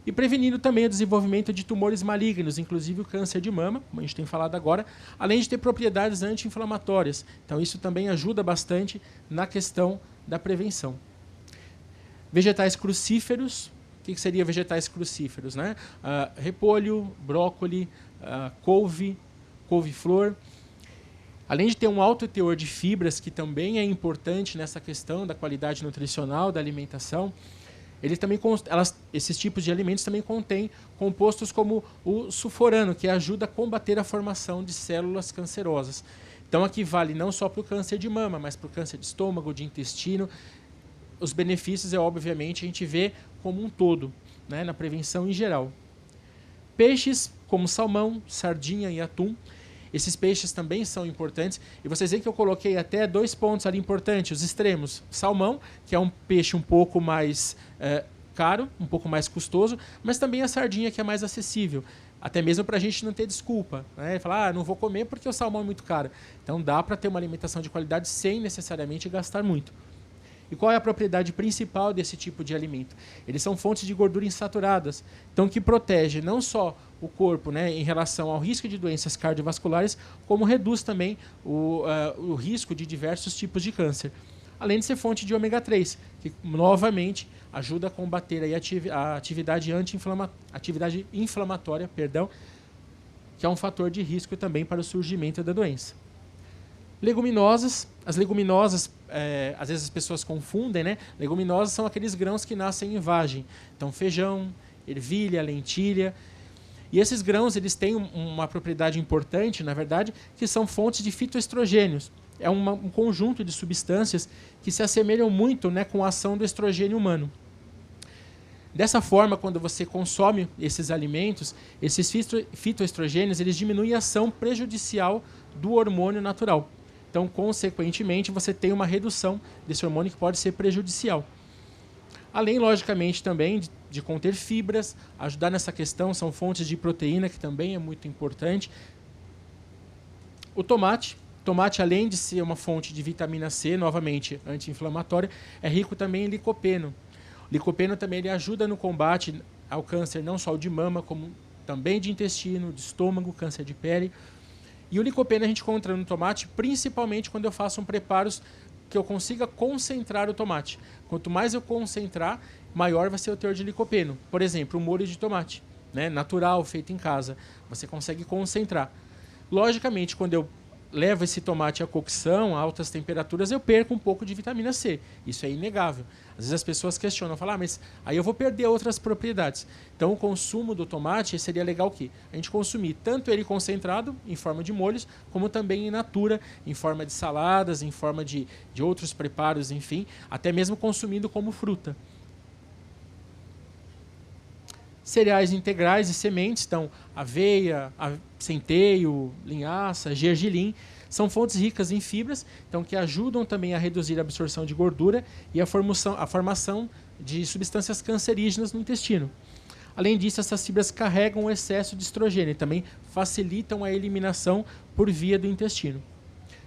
e prevenindo também o desenvolvimento de tumores malignos, inclusive o câncer de mama, como a gente tem falado agora, além de ter propriedades anti-inflamatórias. Então, isso também ajuda bastante na questão da prevenção. Vegetais crucíferos. O que seria vegetais crucíferos? Né? Repolho, brócoli, couve-flor. Além de ter um alto teor de fibras, que também é importante nessa questão da qualidade nutricional da alimentação, esses tipos de alimentos também contêm compostos como o sulforano, que ajuda a combater a formação de células cancerosas. Então, aqui vale não só para o câncer de mama, mas para o câncer de estômago, de intestino. Os benefícios, obviamente, a gente vê como um todo, né, na prevenção em geral. Peixes como salmão, sardinha e atum. Esses peixes também são importantes. E vocês veem que eu coloquei até 2 pontos ali importantes, os extremos. Salmão, que é um peixe um pouco mais caro, um pouco mais custoso, mas também a sardinha, que é mais acessível. Até mesmo para a gente não ter desculpa, né? Falar, não vou comer porque o salmão é muito caro. Então dá para ter uma alimentação de qualidade sem necessariamente gastar muito. E qual é a propriedade principal desse tipo de alimento? Eles são fontes de gordura insaturadas, então que protege não só o corpo, né, em relação ao risco de doenças cardiovasculares, como reduz também o risco de diversos tipos de câncer. Além de ser fonte de ômega 3, que novamente ajuda a combater aí a atividade inflamatória, que é um fator de risco também para o surgimento da doença. Leguminosas. As leguminosas, às vezes as pessoas confundem, né? Leguminosas são aqueles grãos que nascem em vagem. Então, feijão, ervilha, lentilha. E esses grãos, eles têm uma propriedade importante, na verdade, que são fontes de fitoestrogênios. É um conjunto de substâncias que se assemelham muito, né, com a ação do estrogênio humano. Dessa forma, quando você consome esses alimentos, esses fitoestrogênios, eles diminuem a ação prejudicial do hormônio natural. Então, consequentemente, você tem uma redução desse hormônio que pode ser prejudicial. Além, logicamente, também de conter fibras, ajudar nessa questão, são fontes de proteína, que também é muito importante. O tomate, além de ser uma fonte de vitamina C, novamente anti-inflamatória, é rico também em licopeno. O licopeno também ele ajuda no combate ao câncer, não só de mama, como também de intestino, de estômago, câncer de pele. E o licopeno a gente encontra no tomate, principalmente quando eu faço preparos que eu consiga concentrar o tomate. Quanto mais eu concentrar, maior vai ser o teor de licopeno. Por exemplo, um molho de tomate, né, natural, feito em casa. Você consegue concentrar. Logicamente, quando eu levo esse tomate à cocção, a altas temperaturas, eu perco um pouco de vitamina C. Isso é inegável. Às vezes as pessoas questionam, falam, mas aí eu vou perder outras propriedades. Então o consumo do tomate seria legal o quê? A gente consumir tanto ele concentrado, em forma de molhos, como também in natura, em forma de saladas, em forma de outros preparos, enfim, até mesmo consumindo como fruta. Cereais integrais e sementes, então aveia, centeio, linhaça, gergelim, são fontes ricas em fibras, então que ajudam também a reduzir a absorção de gordura e a formação de substâncias cancerígenas no intestino. Além disso, essas fibras carregam o excesso de estrogênio e também facilitam a eliminação por via do intestino.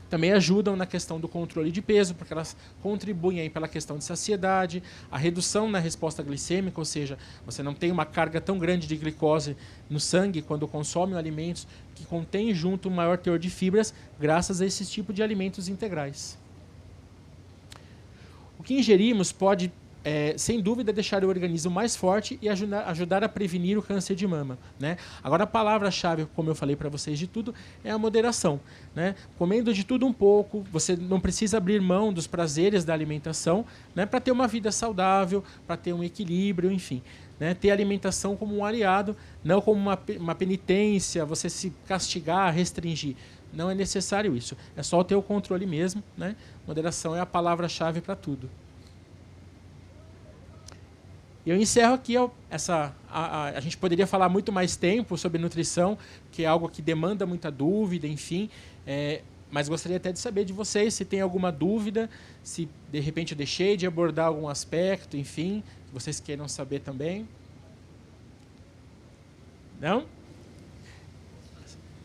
Também ajudam na questão do controle de peso, porque elas contribuem aí pela questão de saciedade, a redução na resposta glicêmica, ou seja, você não tem uma carga tão grande de glicose no sangue quando consome alimentos que contêm junto um maior teor de fibras, graças a esse tipo de alimentos integrais. O que ingerimos pode, sem dúvida, deixar o organismo mais forte e ajudar a prevenir o câncer de mama, né? Agora, a palavra-chave, como eu falei para vocês de tudo, é a moderação, né? Comendo de tudo um pouco, você não precisa abrir mão dos prazeres da alimentação, né, para ter uma vida saudável, para ter um equilíbrio, enfim. Né? Ter a alimentação como um aliado, não como uma penitência, você se castigar, restringir. Não é necessário isso. É só ter o controle mesmo, né? Moderação é a palavra-chave para tudo. Eu encerro aqui a gente poderia falar muito mais tempo sobre nutrição, que é algo que demanda muita dúvida, enfim, mas gostaria até de saber de vocês se tem alguma dúvida, se de repente eu deixei de abordar algum aspecto, enfim, que vocês queiram saber também. Não?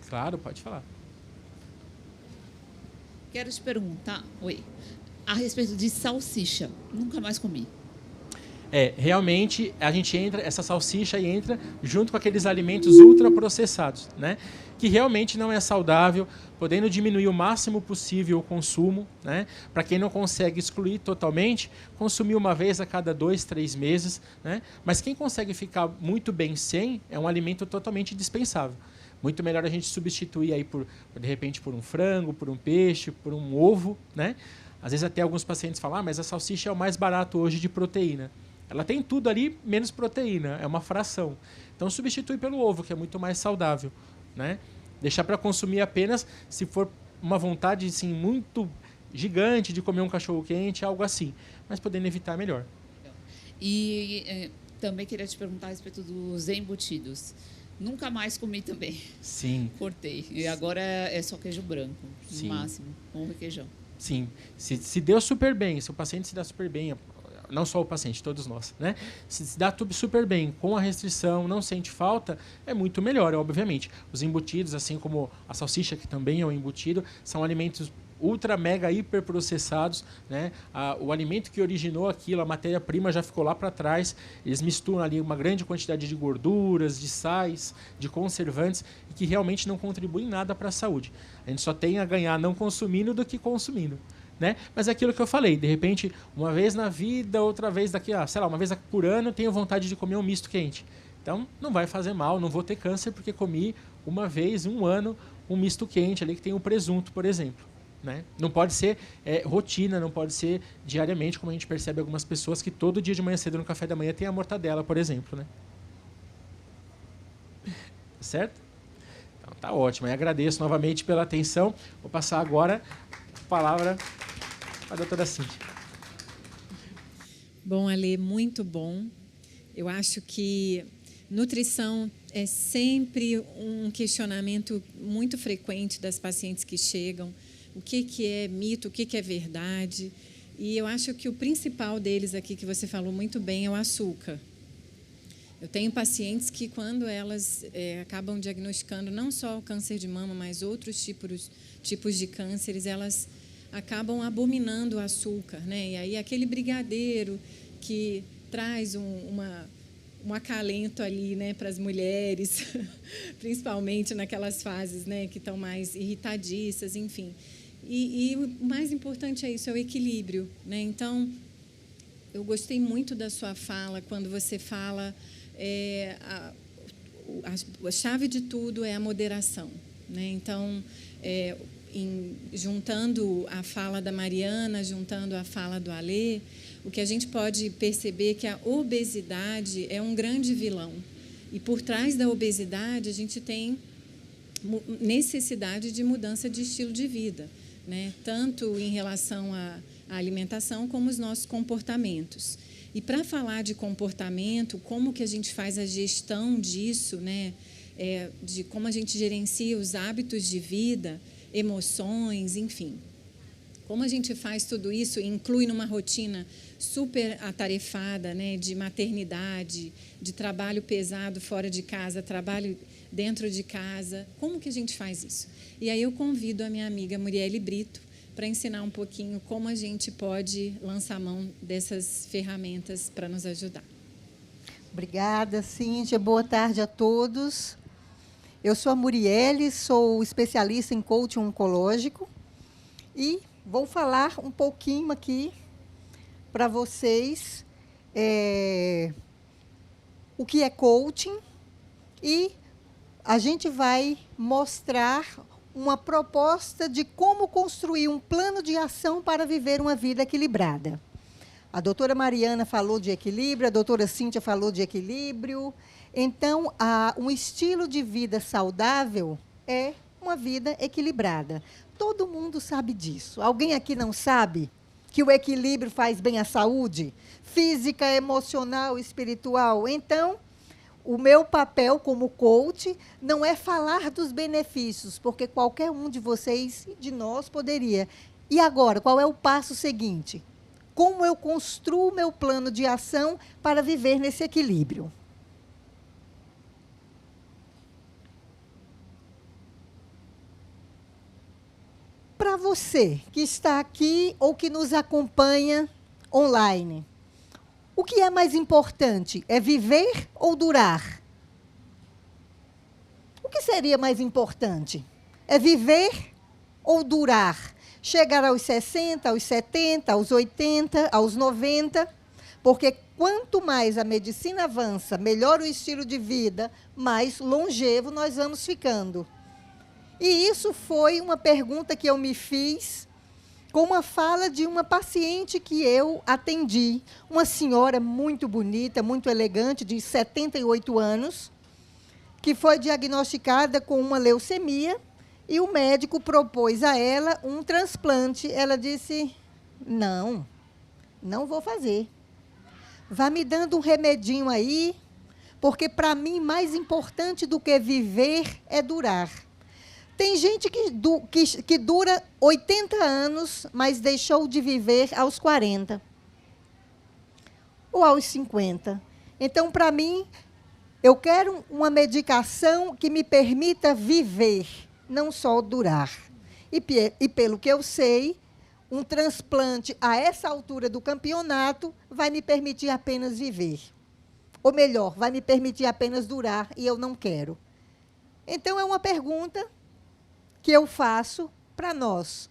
Claro, pode falar. Quero te perguntar, a respeito de salsicha. Nunca mais comi. Realmente a gente entra, essa salsicha entra junto com aqueles alimentos ultraprocessados, né? Que realmente não é saudável, podendo diminuir o máximo possível o consumo, né? Para quem não consegue excluir totalmente, consumir uma vez a cada 2, 3 meses, né? Mas quem consegue ficar muito bem sem, é um alimento totalmente dispensável. Muito melhor a gente substituir aí de repente por um frango, por um peixe, por um ovo, né? Às vezes até alguns pacientes falam, mas a salsicha é o mais barato hoje de proteína. Ela tem tudo ali, menos proteína, é uma fração. Então substitui pelo ovo, que é muito mais saudável, né? Deixar para consumir apenas se for uma vontade assim, muito gigante de comer um cachorro-quente, algo assim. Mas podendo evitar, melhor. E também queria te perguntar a respeito dos embutidos. Nunca mais comi também. Sim. Cortei. E agora é só queijo branco, no máximo, com requeijão. Sim. Se deu super bem, se o paciente se dá super bem, não só o paciente, todos nós, né? Se dá tudo super bem, com a restrição, não sente falta, é muito melhor, obviamente. Os embutidos, assim como a salsicha, que também é um embutido, são alimentos ultra, mega, hiper processados, né? O alimento que originou aquilo, a matéria-prima já ficou lá para trás, eles misturam ali uma grande quantidade de gorduras, de sais, de conservantes, e que realmente não contribuem nada para a saúde. A gente só tem a ganhar não consumindo do que consumindo. Né? Mas é aquilo que eu falei, de repente, uma vez na vida, outra vez daqui, sei lá, uma vez por ano, tenho vontade de comer um misto quente. Então, não vai fazer mal, não vou ter câncer porque comi uma vez, um ano, um misto quente ali que tem um presunto, por exemplo. Né? Não pode ser rotina, não pode ser diariamente, como a gente percebe algumas pessoas que todo dia de manhã cedo no café da manhã tem a mortadela, por exemplo. Né? Certo? Então, tá ótimo. Eu agradeço novamente pela atenção. Vou passar agora a palavra a doutora Cíntia. Bom, Ale, muito bom. Eu acho que nutrição é sempre um questionamento muito frequente das pacientes que chegam. O que é mito, o que é verdade. E eu acho que o principal deles aqui, que você falou muito bem, é o açúcar. Eu tenho pacientes que, quando elas acabam diagnosticando não só o câncer de mama, mas outros tipos de cânceres, elas acabam abominando o açúcar, né? E aí aquele brigadeiro que traz um acalento ali, né, para as mulheres, principalmente naquelas fases, né, que estão mais irritadiças, enfim. E o mais importante é isso, é o equilíbrio, né? Então, eu gostei muito da sua fala quando você fala a chave de tudo é a moderação, né? Então, juntando a fala da Mariana, juntando a fala do Alê, o que a gente pode perceber é que a obesidade é um grande vilão. E por trás da obesidade, a gente tem necessidade de mudança de estilo de vida, né? Tanto em relação à alimentação como os nossos comportamentos. E para falar de comportamento, como que a gente faz a gestão disso, né? De como a gente gerencia os hábitos de vida, emoções, enfim. Como a gente faz tudo isso e inclui numa rotina super atarefada, né, de maternidade, de trabalho pesado fora de casa, trabalho dentro de casa, como que a gente faz isso? E aí eu convido a minha amiga Muriele Brito para ensinar um pouquinho como a gente pode lançar mão dessas ferramentas para nos ajudar. Obrigada, Cíntia. Boa tarde a todos. Eu sou a Muriele, sou especialista em coaching oncológico e vou falar um pouquinho aqui para vocês o que é coaching e a gente vai mostrar uma proposta de como construir um plano de ação para viver uma vida equilibrada. A doutora Mariana falou de equilíbrio, a doutora Cíntia falou de equilíbrio. Então, um estilo de vida saudável é uma vida equilibrada. Todo mundo sabe disso. Alguém aqui não sabe que o equilíbrio faz bem à saúde? Física, emocional, espiritual. Então, o meu papel como coach não é falar dos benefícios, porque qualquer um de vocês e de nós poderia. E agora, qual é o passo seguinte? Como eu construo o meu plano de ação para viver nesse equilíbrio? Para você que está aqui ou que nos acompanha online, O que é mais importante? É viver ou durar? O que seria mais importante? É viver ou durar? Chegar aos 60, aos 70, aos 80, aos 90? Porque quanto mais a medicina avança, melhor o estilo de vida, mais longevo nós vamos ficando. E isso foi uma pergunta que eu me fiz com uma fala de uma paciente que eu atendi, uma senhora muito bonita, muito elegante, de 78 anos, que foi diagnosticada com uma leucemia, e o médico propôs a ela um transplante. Ela disse, não vou fazer. Vá me dando um remedinho aí, porque, para mim, mais importante do que viver é durar. Tem gente que dura 80 anos, mas deixou de viver aos 40. Ou aos 50. Então, para mim, eu quero uma medicação que me permita viver, não só durar. E pelo que eu sei, um transplante a essa altura do campeonato vai me permitir apenas viver. Ou melhor, vai me permitir apenas durar, e eu não quero. Então, é uma pergunta que eu faço para nós.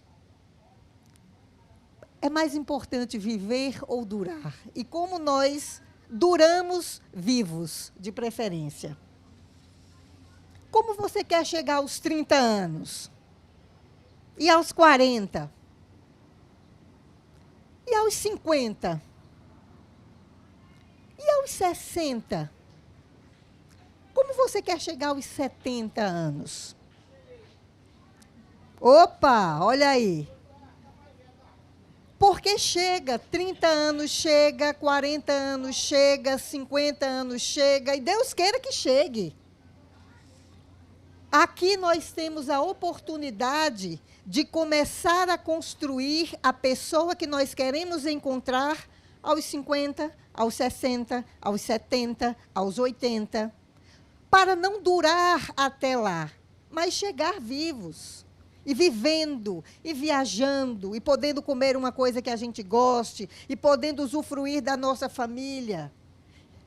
É mais importante viver ou durar? E como nós duramos vivos, de preferência? Como você quer chegar aos 30 anos? E aos 40? E aos 50? E aos 60? Como você quer chegar aos 70 anos? Opa, olha aí. Porque chega, 30 anos chega, 40 anos chega, 50 anos chega, e Deus queira que chegue. Aqui nós temos a oportunidade de começar a construir a pessoa que nós queremos encontrar aos 50, aos 60, aos 70, aos 80, para não durar até lá, mas chegar vivos. E vivendo, e viajando, e podendo comer uma coisa que a gente goste, e podendo usufruir da nossa família.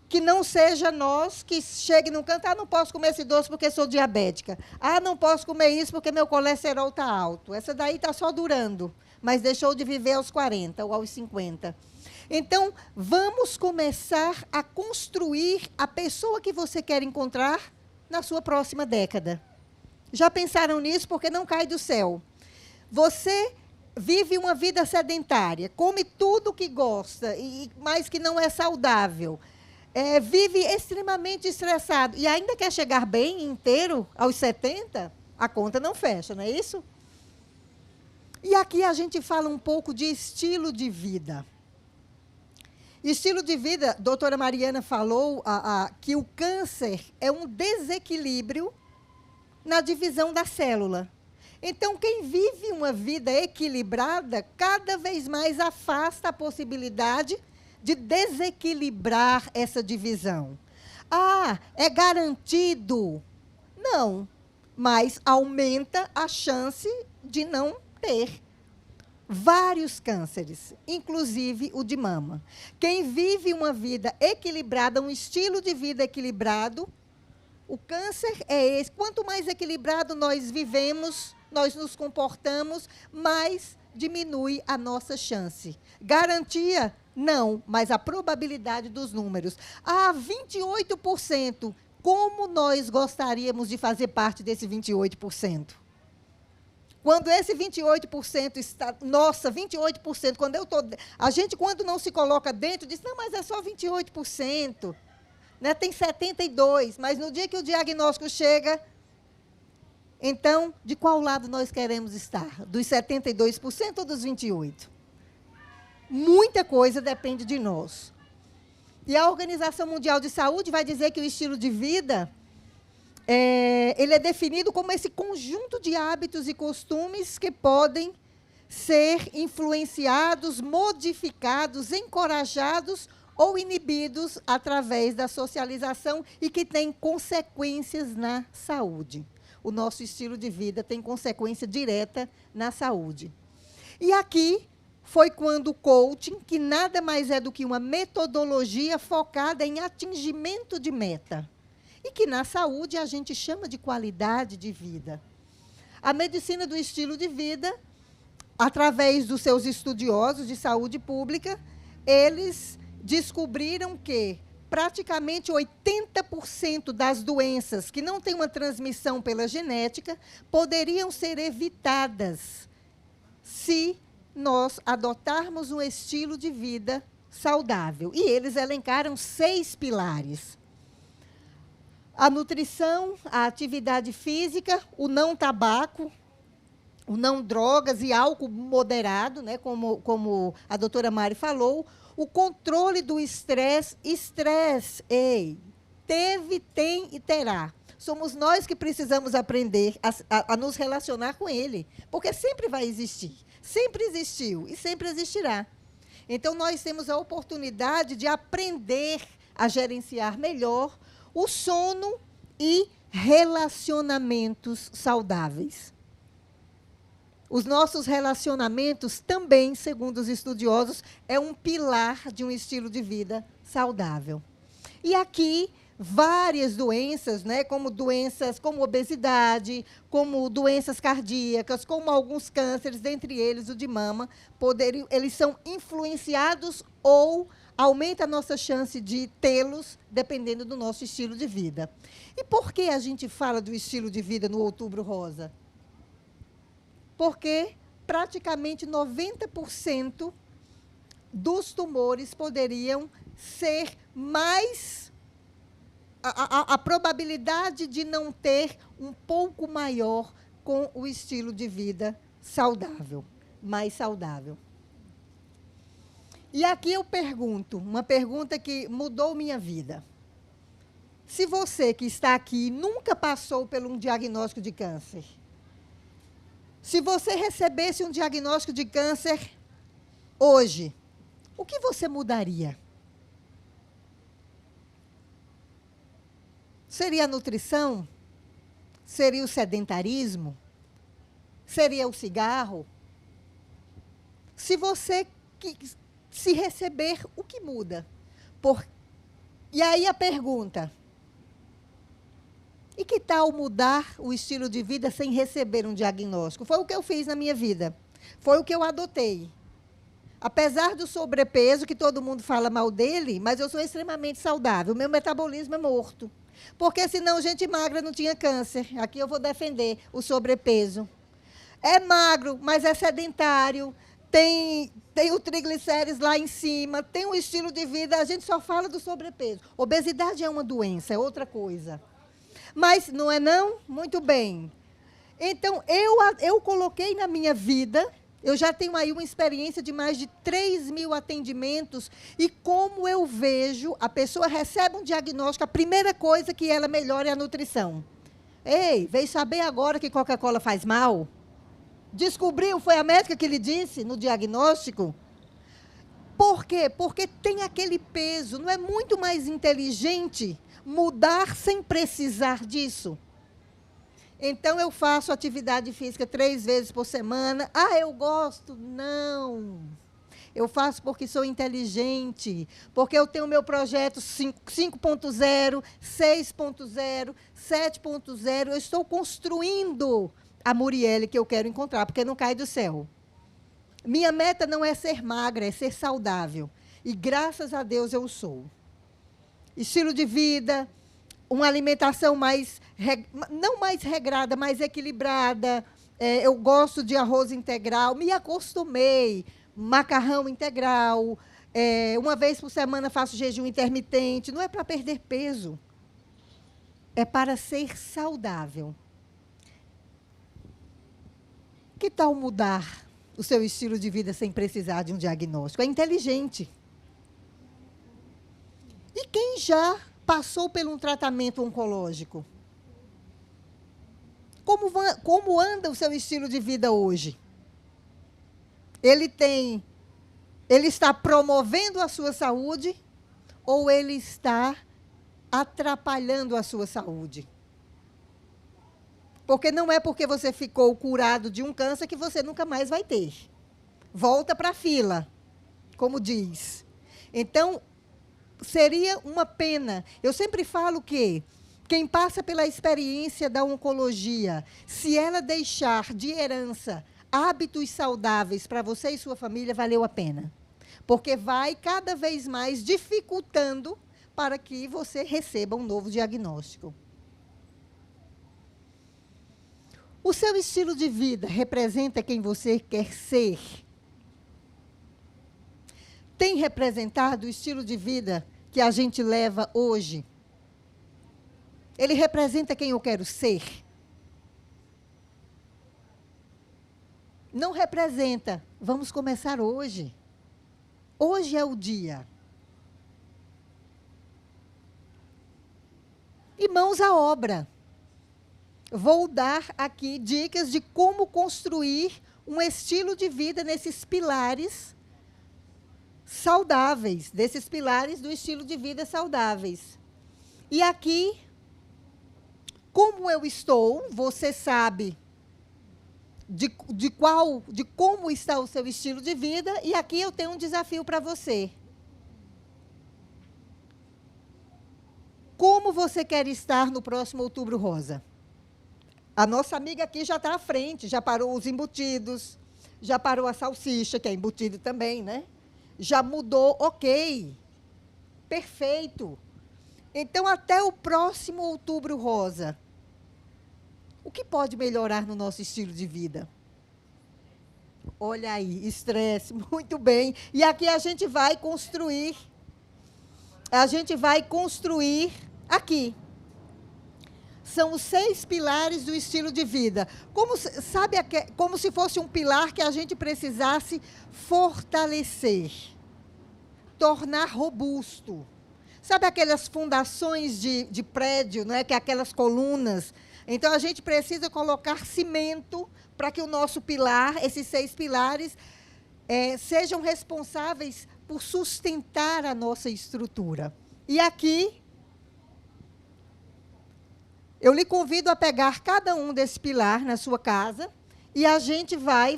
Que não seja nós que chegue num canto, não posso comer esse doce porque sou diabética. Não posso comer isso porque meu colesterol está alto. Essa daí está só durando, mas deixou de viver aos 40 ou aos 50. Então, vamos começar a construir a pessoa que você quer encontrar na sua próxima década. Já pensaram nisso? Porque não cai do céu. Você vive uma vida sedentária, come tudo que gosta, mas que não é saudável. Vive extremamente estressado e ainda quer chegar bem inteiro aos 70, a conta não fecha, não é isso? E aqui a gente fala um pouco de estilo de vida. Estilo de vida, a doutora Mariana falou que o câncer é um desequilíbrio na divisão da célula. Então, quem vive uma vida equilibrada, cada vez mais afasta a possibilidade de desequilibrar essa divisão. É garantido? Não, mas aumenta a chance de não ter vários cânceres, inclusive o de mama. Quem vive uma vida equilibrada, um estilo de vida equilibrado, o câncer é esse. Quanto mais equilibrado nós vivemos, nós nos comportamos, mais diminui a nossa chance. Garantia? Não, mas a probabilidade dos números. 28%. Como nós gostaríamos de fazer parte desse 28%? Quando esse 28% está... Nossa, 28%. A gente, quando não se coloca dentro, diz, não, mas é só 28%. Né? Tem 72%, mas no dia que o diagnóstico chega, então, de qual lado nós queremos estar? Dos 72% ou dos 28%? Muita coisa depende de nós. E a Organização Mundial de Saúde vai dizer que o estilo de vida, ele é definido como esse conjunto de hábitos e costumes que podem ser influenciados, modificados, encorajados ou inibidos através da socialização e que tem consequências na saúde. O nosso estilo de vida tem consequência direta na saúde. E aqui foi quando o coaching, que nada mais é do que uma metodologia focada em atingimento de meta, e que na saúde a gente chama de qualidade de vida. A medicina do estilo de vida, através dos seus estudiosos de saúde pública, eles descobriram que praticamente 80% das doenças que não têm uma transmissão pela genética poderiam ser evitadas se nós adotarmos um estilo de vida saudável. E eles elencaram 6 pilares: a nutrição, a atividade física, o não tabaco, o não drogas e álcool moderado, né, como a doutora Mari falou, o controle do estresse. Estresse, teve, tem e terá. Somos nós que precisamos aprender a nos relacionar com ele, porque sempre vai existir, sempre existiu e sempre existirá. Então, nós temos a oportunidade de aprender a gerenciar melhor o sono e relacionamentos saudáveis. Os nossos relacionamentos também, segundo os estudiosos, é um pilar de um estilo de vida saudável. E aqui, várias doenças, né, como doenças como obesidade, como doenças cardíacas, como alguns cânceres, dentre eles o de mama, eles são influenciados ou aumenta a nossa chance de tê-los, dependendo do nosso estilo de vida. E por que a gente fala do estilo de vida no Outubro Rosa? Porque praticamente 90% dos tumores poderiam ser mais... A probabilidade de não ter um pouco maior com o estilo de vida saudável, mais saudável. E aqui eu pergunto, uma pergunta que mudou minha vida. Se você que está aqui nunca passou por um diagnóstico de câncer, se você recebesse um diagnóstico de câncer hoje, o que você mudaria? Seria a nutrição? Seria o sedentarismo? Seria o cigarro? Se você se receber, o que muda? E aí a pergunta: e que tal mudar o estilo de vida sem receber um diagnóstico? Foi o que eu fiz na minha vida. Foi o que eu adotei. Apesar do sobrepeso, que todo mundo fala mal dele, mas eu sou extremamente saudável. Meu metabolismo é morto. Porque senão gente magra não tinha câncer. Aqui eu vou defender o sobrepeso. É magro, mas é sedentário. Tem o triglicérides lá em cima, tem um estilo de vida, a gente só fala do sobrepeso. Obesidade é uma doença, é outra coisa. Mas não é não? Muito bem. Então, eu coloquei na minha vida, eu já tenho aí uma experiência de mais de 3.000 atendimentos, e como eu vejo, a pessoa recebe um diagnóstico, a primeira coisa que ela melhora é a nutrição. Ei, veio saber agora que Coca-Cola faz mal? Descobriu, foi a médica que lhe disse no diagnóstico? Por quê? Porque tem aquele peso, não é muito mais inteligente mudar sem precisar disso? Então, eu faço atividade física 3 vezes por semana. Ah, eu gosto? Não. Eu faço porque sou inteligente, porque eu tenho meu projeto 5.0, 6.0, 7.0. Eu estou construindo a Muriele que eu quero encontrar, porque não cai do céu. Minha meta não é ser magra, é ser saudável. E, graças a Deus, eu sou. Estilo de vida, uma alimentação não mais regrada, mais equilibrada. Eu gosto de arroz integral, me acostumei. Macarrão integral. Uma vez por semana faço jejum intermitente. Não é para perder peso. É para ser saudável. Que tal mudar o seu estilo de vida sem precisar de um diagnóstico? É inteligente. E quem já passou por um tratamento oncológico? Como anda o seu estilo de vida hoje? Ele está promovendo a sua saúde ou ele está atrapalhando a sua saúde? Porque não é porque você ficou curado de um câncer que você nunca mais vai ter. volta para a fila, como diz. Então, seria uma pena. Eu sempre falo que quem passa pela experiência da oncologia, se ela deixar de herança hábitos saudáveis para você e sua família, valeu a pena. Porque vai cada vez mais dificultando para que você receba um novo diagnóstico. O seu estilo de vida representa quem você quer ser? Tem representado o estilo de vida que a gente leva hoje? Ele representa quem eu quero ser? Não representa. Vamos começar hoje. Hoje é o dia. E mãos à obra. Vou dar aqui dicas de como construir um estilo de vida nesses pilares saudáveis, desses pilares do estilo de vida saudáveis. E aqui, como eu estou, você sabe de como está o seu estilo de vida, e aqui eu tenho um desafio para você. Como você quer estar no próximo Outubro Rosa? A nossa amiga aqui já está à frente, já parou os embutidos, já parou a salsicha, que é embutido também, né? Já mudou, ok. Perfeito. Então, até o próximo Outubro Rosa, o que pode melhorar no nosso estilo de vida? Olha aí, estresse, muito bem. E aqui a gente vai construir aqui. São os 6 pilares do estilo de vida. Como se fosse um pilar que a gente precisasse fortalecer, tornar robusto. Sabe aquelas fundações de prédio, né, que é aquelas colunas? Então, a gente precisa colocar cimento para que o nosso pilar, esses 6 pilares, sejam responsáveis por sustentar a nossa estrutura. E aqui, eu lhe convido a pegar cada um desse pilar na sua casa e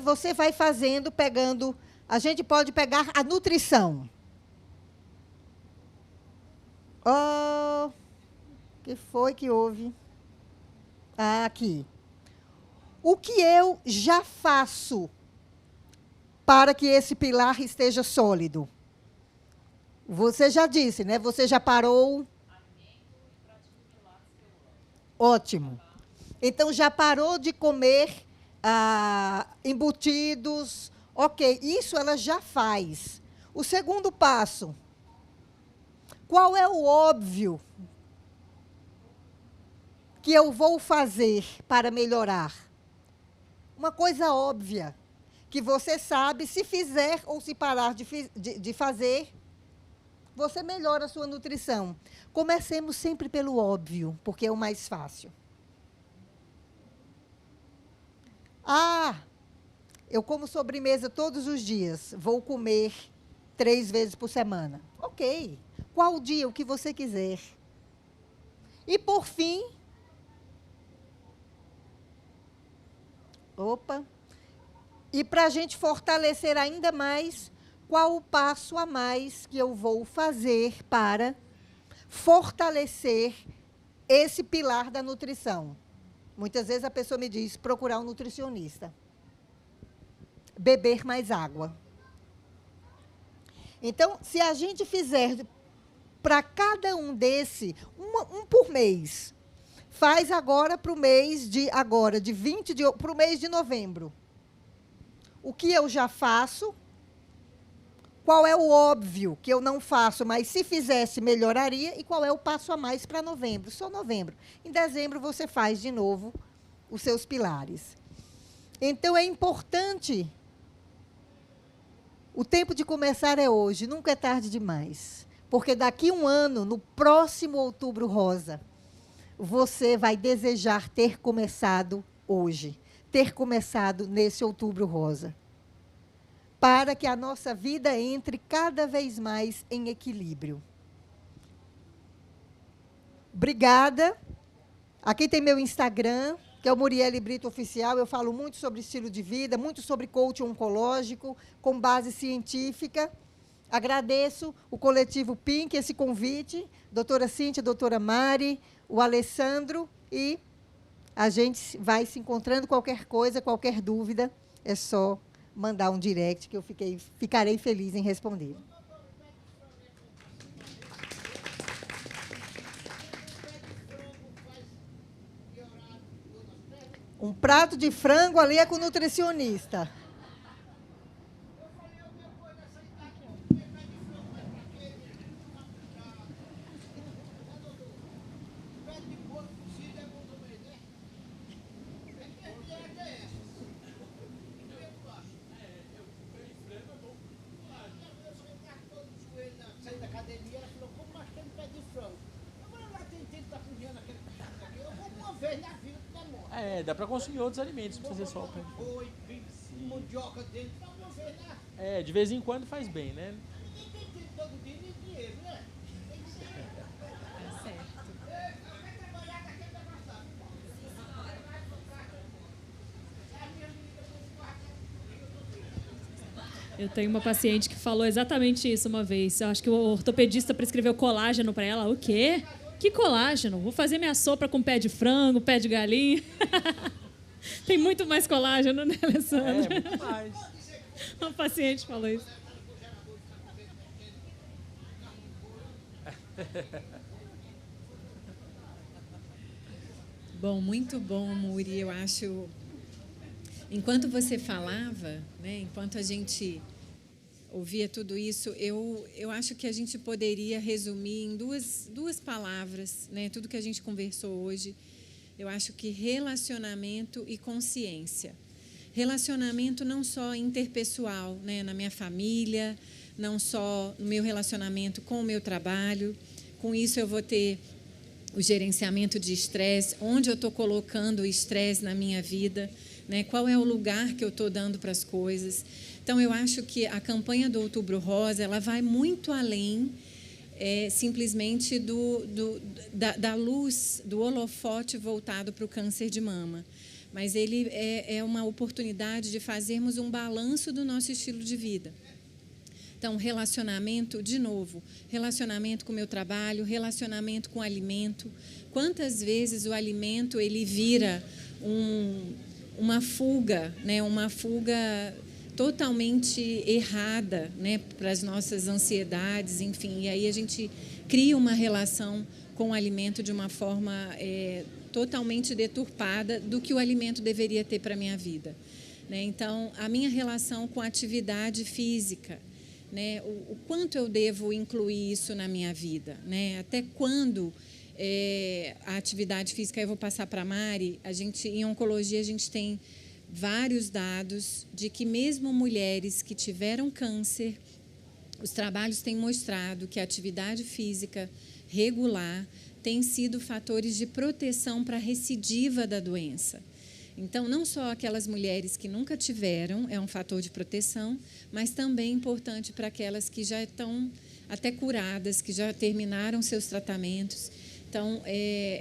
você vai fazendo, a gente pode pegar a nutrição. Oh, que foi que houve? Aqui. O que eu já faço para que esse pilar esteja sólido? Você já disse, né? Você já parou? Ótimo. Então, já parou de comer embutidos? Ok, isso ela já faz. O segundo passo. Qual é o óbvio que eu vou fazer para melhorar? Uma coisa óbvia, que você sabe, se fizer ou se parar de fazer, você melhora a sua nutrição. Comecemos sempre pelo óbvio, porque é o mais fácil. Eu como sobremesa todos os dias, vou comer 3 vezes por semana. Ok. Qual dia, o que você quiser. E, por fim, e para a gente fortalecer ainda mais, qual o passo a mais que eu vou fazer para fortalecer esse pilar da nutrição? Muitas vezes a pessoa me diz, procurar um nutricionista. Beber mais água. Então, se a gente fizer para cada um um por mês, faz agora para o mês para o mês de novembro. O que eu já faço? Qual é o óbvio que eu não faço, mas se fizesse melhoraria? E qual é o passo a mais para novembro? Só novembro. Em dezembro você faz de novo os seus pilares. Então é importante. O tempo de começar é hoje, nunca é tarde demais. Porque daqui a um ano, no próximo Outubro Rosa, você vai desejar ter começado hoje, ter começado nesse Outubro Rosa, para que a nossa vida entre cada vez mais em equilíbrio. Obrigada. Aqui tem meu Instagram, que que é o Muriele Brito Oficial. Eu falo muito sobre estilo de vida, muito sobre coaching oncológico, com base científica. Agradeço o coletivo Pink, esse convite, doutora Cíntia, doutora Mari, o Alessandro, e a gente vai se encontrando. Qualquer coisa, qualquer dúvida, é só mandar um direct que eu ficarei feliz em responder. Um prato de frango ali é com o nutricionista. Dá para consumir outros alimentos, não precisa ser só o pé de frango. De vez em quando faz bem, né? Tá certo. Eu tenho uma paciente que falou exatamente isso uma vez. Eu acho que o ortopedista prescreveu colágeno para ela. O quê? Que colágeno? Vou fazer minha sopa com pé de frango, pé de galinha. Tem muito mais colágeno, né, Alessandra? Muito mais. Uma paciente falou isso. Bom, muito bom, Muri. Eu acho... Enquanto você falava, né, enquanto a gente ouvia tudo isso, eu acho que a gente poderia resumir em duas palavras, né, tudo que a gente conversou hoje. Eu acho que relacionamento e consciência. Relacionamento não só interpessoal, né, na minha família, não só no meu relacionamento com o meu trabalho. Com isso eu vou ter o gerenciamento de estresse, onde eu estou colocando o estresse na minha vida, né, qual é o lugar que eu estou dando para as coisas. Então, eu acho que a campanha do Outubro Rosa ela vai muito além simplesmente da luz, do holofote voltado para o câncer de mama. Mas ele é uma oportunidade de fazermos um balanço do nosso estilo de vida. Então, relacionamento, de novo, relacionamento com o meu trabalho, relacionamento com o alimento. Quantas vezes o alimento ele vira uma fuga, né? Uma fuga totalmente errada, né? Para as nossas ansiedades, enfim. E aí a gente cria uma relação com o alimento de uma forma totalmente deturpada do que o alimento deveria ter para a minha vida, né? Então, a minha relação com a atividade física, né? O quanto eu devo incluir isso na minha vida, né? Até quando a atividade física, eu vou passar para a Mari, em oncologia a gente tem vários dados de que mesmo mulheres que tiveram câncer, os trabalhos têm mostrado que a atividade física regular tem sido fatores de proteção para a recidiva da doença. Então, não só aquelas mulheres que nunca tiveram, é um fator de proteção, mas também importante para aquelas que já estão até curadas, que já terminaram seus tratamentos. Então,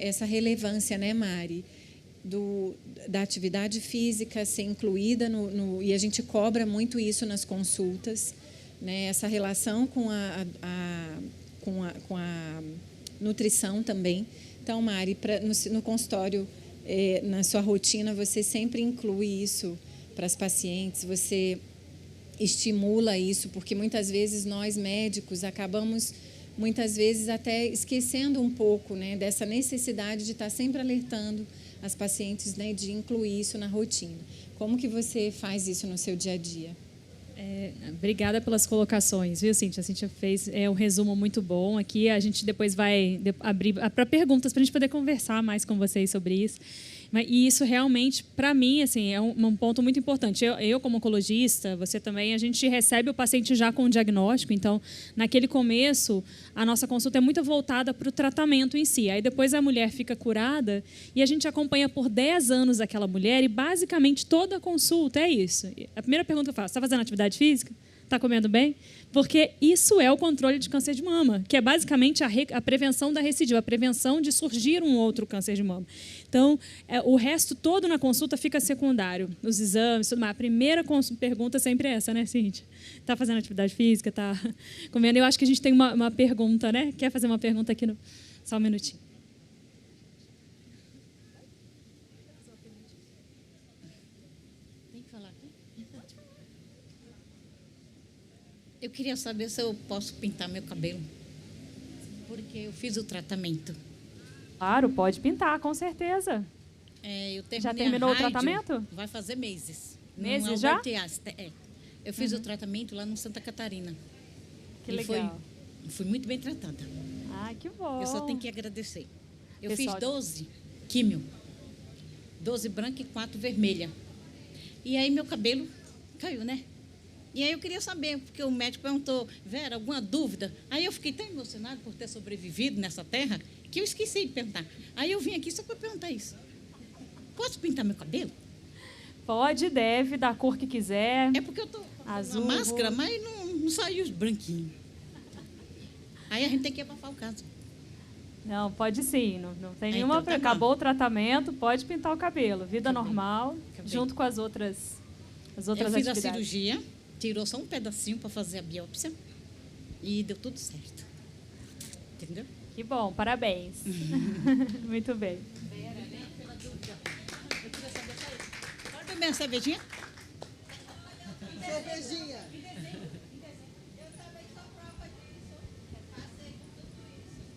essa relevância, né, Mari, da atividade física ser incluída e a gente cobra muito isso nas consultas, né, essa relação com a nutrição também. Então, Mari, no consultório, na sua rotina, você sempre inclui isso para as pacientes, você estimula isso, porque muitas vezes nós médicos acabamos, muitas vezes até esquecendo um pouco, né, dessa necessidade de estar sempre alertando as pacientes, né, de incluir isso na rotina. Como que você faz isso no seu dia a dia? Obrigada pelas colocações, viu, Cíntia? A Cíntia fez um resumo muito bom aqui. A gente depois vai abrir para perguntas para a gente poder conversar mais com vocês sobre isso. E isso realmente, para mim, assim, é um ponto muito importante. Eu, como oncologista, você também, a gente recebe o paciente já com o diagnóstico. Então, naquele começo, a nossa consulta é muito voltada para o tratamento em si. Aí depois a mulher fica curada e a gente acompanha por 10 anos aquela mulher e basicamente toda a consulta é isso. A primeira pergunta que eu faço, está fazendo atividade física? Está comendo bem? Porque isso é o controle de câncer de mama, que é basicamente a prevenção da recidiva, a prevenção de surgir um outro câncer de mama. Então, o resto todo na consulta fica secundário. Os exames, tudo mais. A primeira pergunta sempre é essa, né, Cíntia? Está fazendo atividade física? Está comendo? Eu acho que a gente tem uma pergunta, né? Quer fazer uma pergunta aqui? Só um minutinho. Eu queria saber se eu posso pintar meu cabelo, porque eu fiz o tratamento. Claro, pode pintar, com certeza. Eu já terminou o tratamento? Vai fazer meses. Meses já? Eu fiz o tratamento lá no Santa Catarina. Que legal. Fui muito bem tratada. Ah, que bom. Eu só tenho que agradecer. Eu fiz 12 químio. 12 branca e 4 vermelha. E aí meu cabelo caiu, né? E aí eu queria saber, porque o médico perguntou, Vera, alguma dúvida? Aí eu fiquei tão emocionada por ter sobrevivido nessa terra, que eu esqueci de perguntar. Aí eu vim aqui só para perguntar isso. Posso pintar meu cabelo? Pode, deve, da cor que quiser. É porque eu estou azul, na máscara, mas não saiu os branquinhos. Aí a gente tem que abafar o caso. Não, pode sim. Não tem nenhuma... Então, acabou o tratamento, pode pintar o cabelo. Vida normal, junto com as outras atividades. Eu fiz a cirurgia, tirou só um pedacinho para fazer a biópsia e deu tudo certo. Entendeu? Que bom, parabéns. Muito bem. Eu queria saber só isso. Pode beber uma cervejinha? Cervejinha. Eu também sou prova disso. Passei por tudo isso.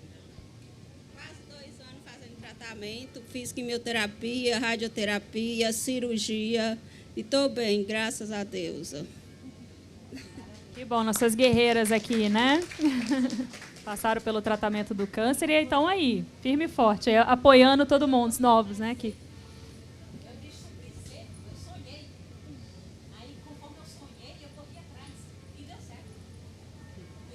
Quase 2 anos fazendo tratamento, fiz quimioterapia, radioterapia, cirurgia e estou bem, graças a Deus. Que bom, nossas guerreiras aqui, né? Passaram pelo tratamento do câncer e estão aí, firme e forte, aí, apoiando todo mundo, os novos, né? Que... Eu descobri cedo, eu sonhei. Aí, conforme eu sonhei, eu corri atrás. E deu certo.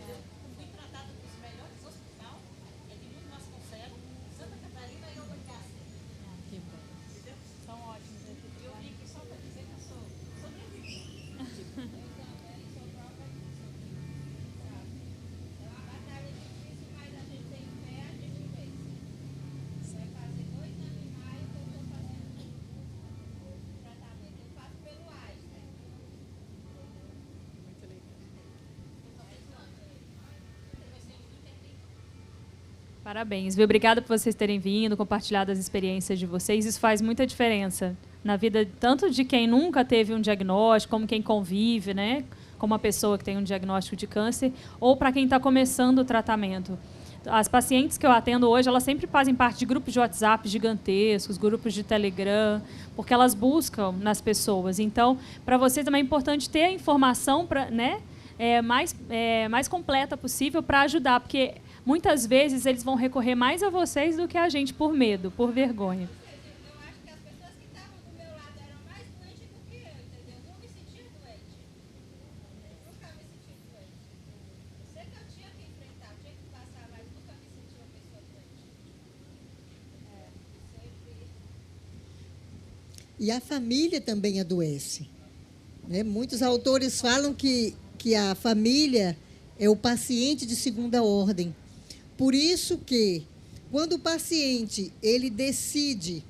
Eu fui tratada nos melhores hospitais, Edmundo Vasconcelos, Santa Catarina e Obrigado. Que bom. Entendeu? São ótimos. Eu vim aqui só para dizer que eu sou sobrevivente. Parabéns, viu? Obrigada por vocês terem vindo, compartilhado as experiências de vocês. Isso faz muita diferença na vida tanto de quem nunca teve um diagnóstico, como quem convive, né, com uma pessoa que tem um diagnóstico de câncer, ou para quem está começando o tratamento. As pacientes que eu atendo hoje, elas sempre fazem parte de grupos de WhatsApp gigantescos, grupos de Telegram, porque elas buscam nas pessoas. Então, para vocês também é importante ter a informação né, mais completa possível para ajudar, porque muitas vezes eles vão recorrer mais a vocês do que a gente por medo, por vergonha. Eu acho que as pessoas que estavam do meu lado eram mais doentes do que eu, entendeu? Eu não me sentia doente. Nunca me senti doente. Eu sei que eu tinha que enfrentar, tinha que passar, mas nunca me senti uma pessoa doente. Sempre. E a família também adoece. Né? Muitos autores falam que a família é o paciente de segunda ordem. Por isso que, quando o paciente ele decide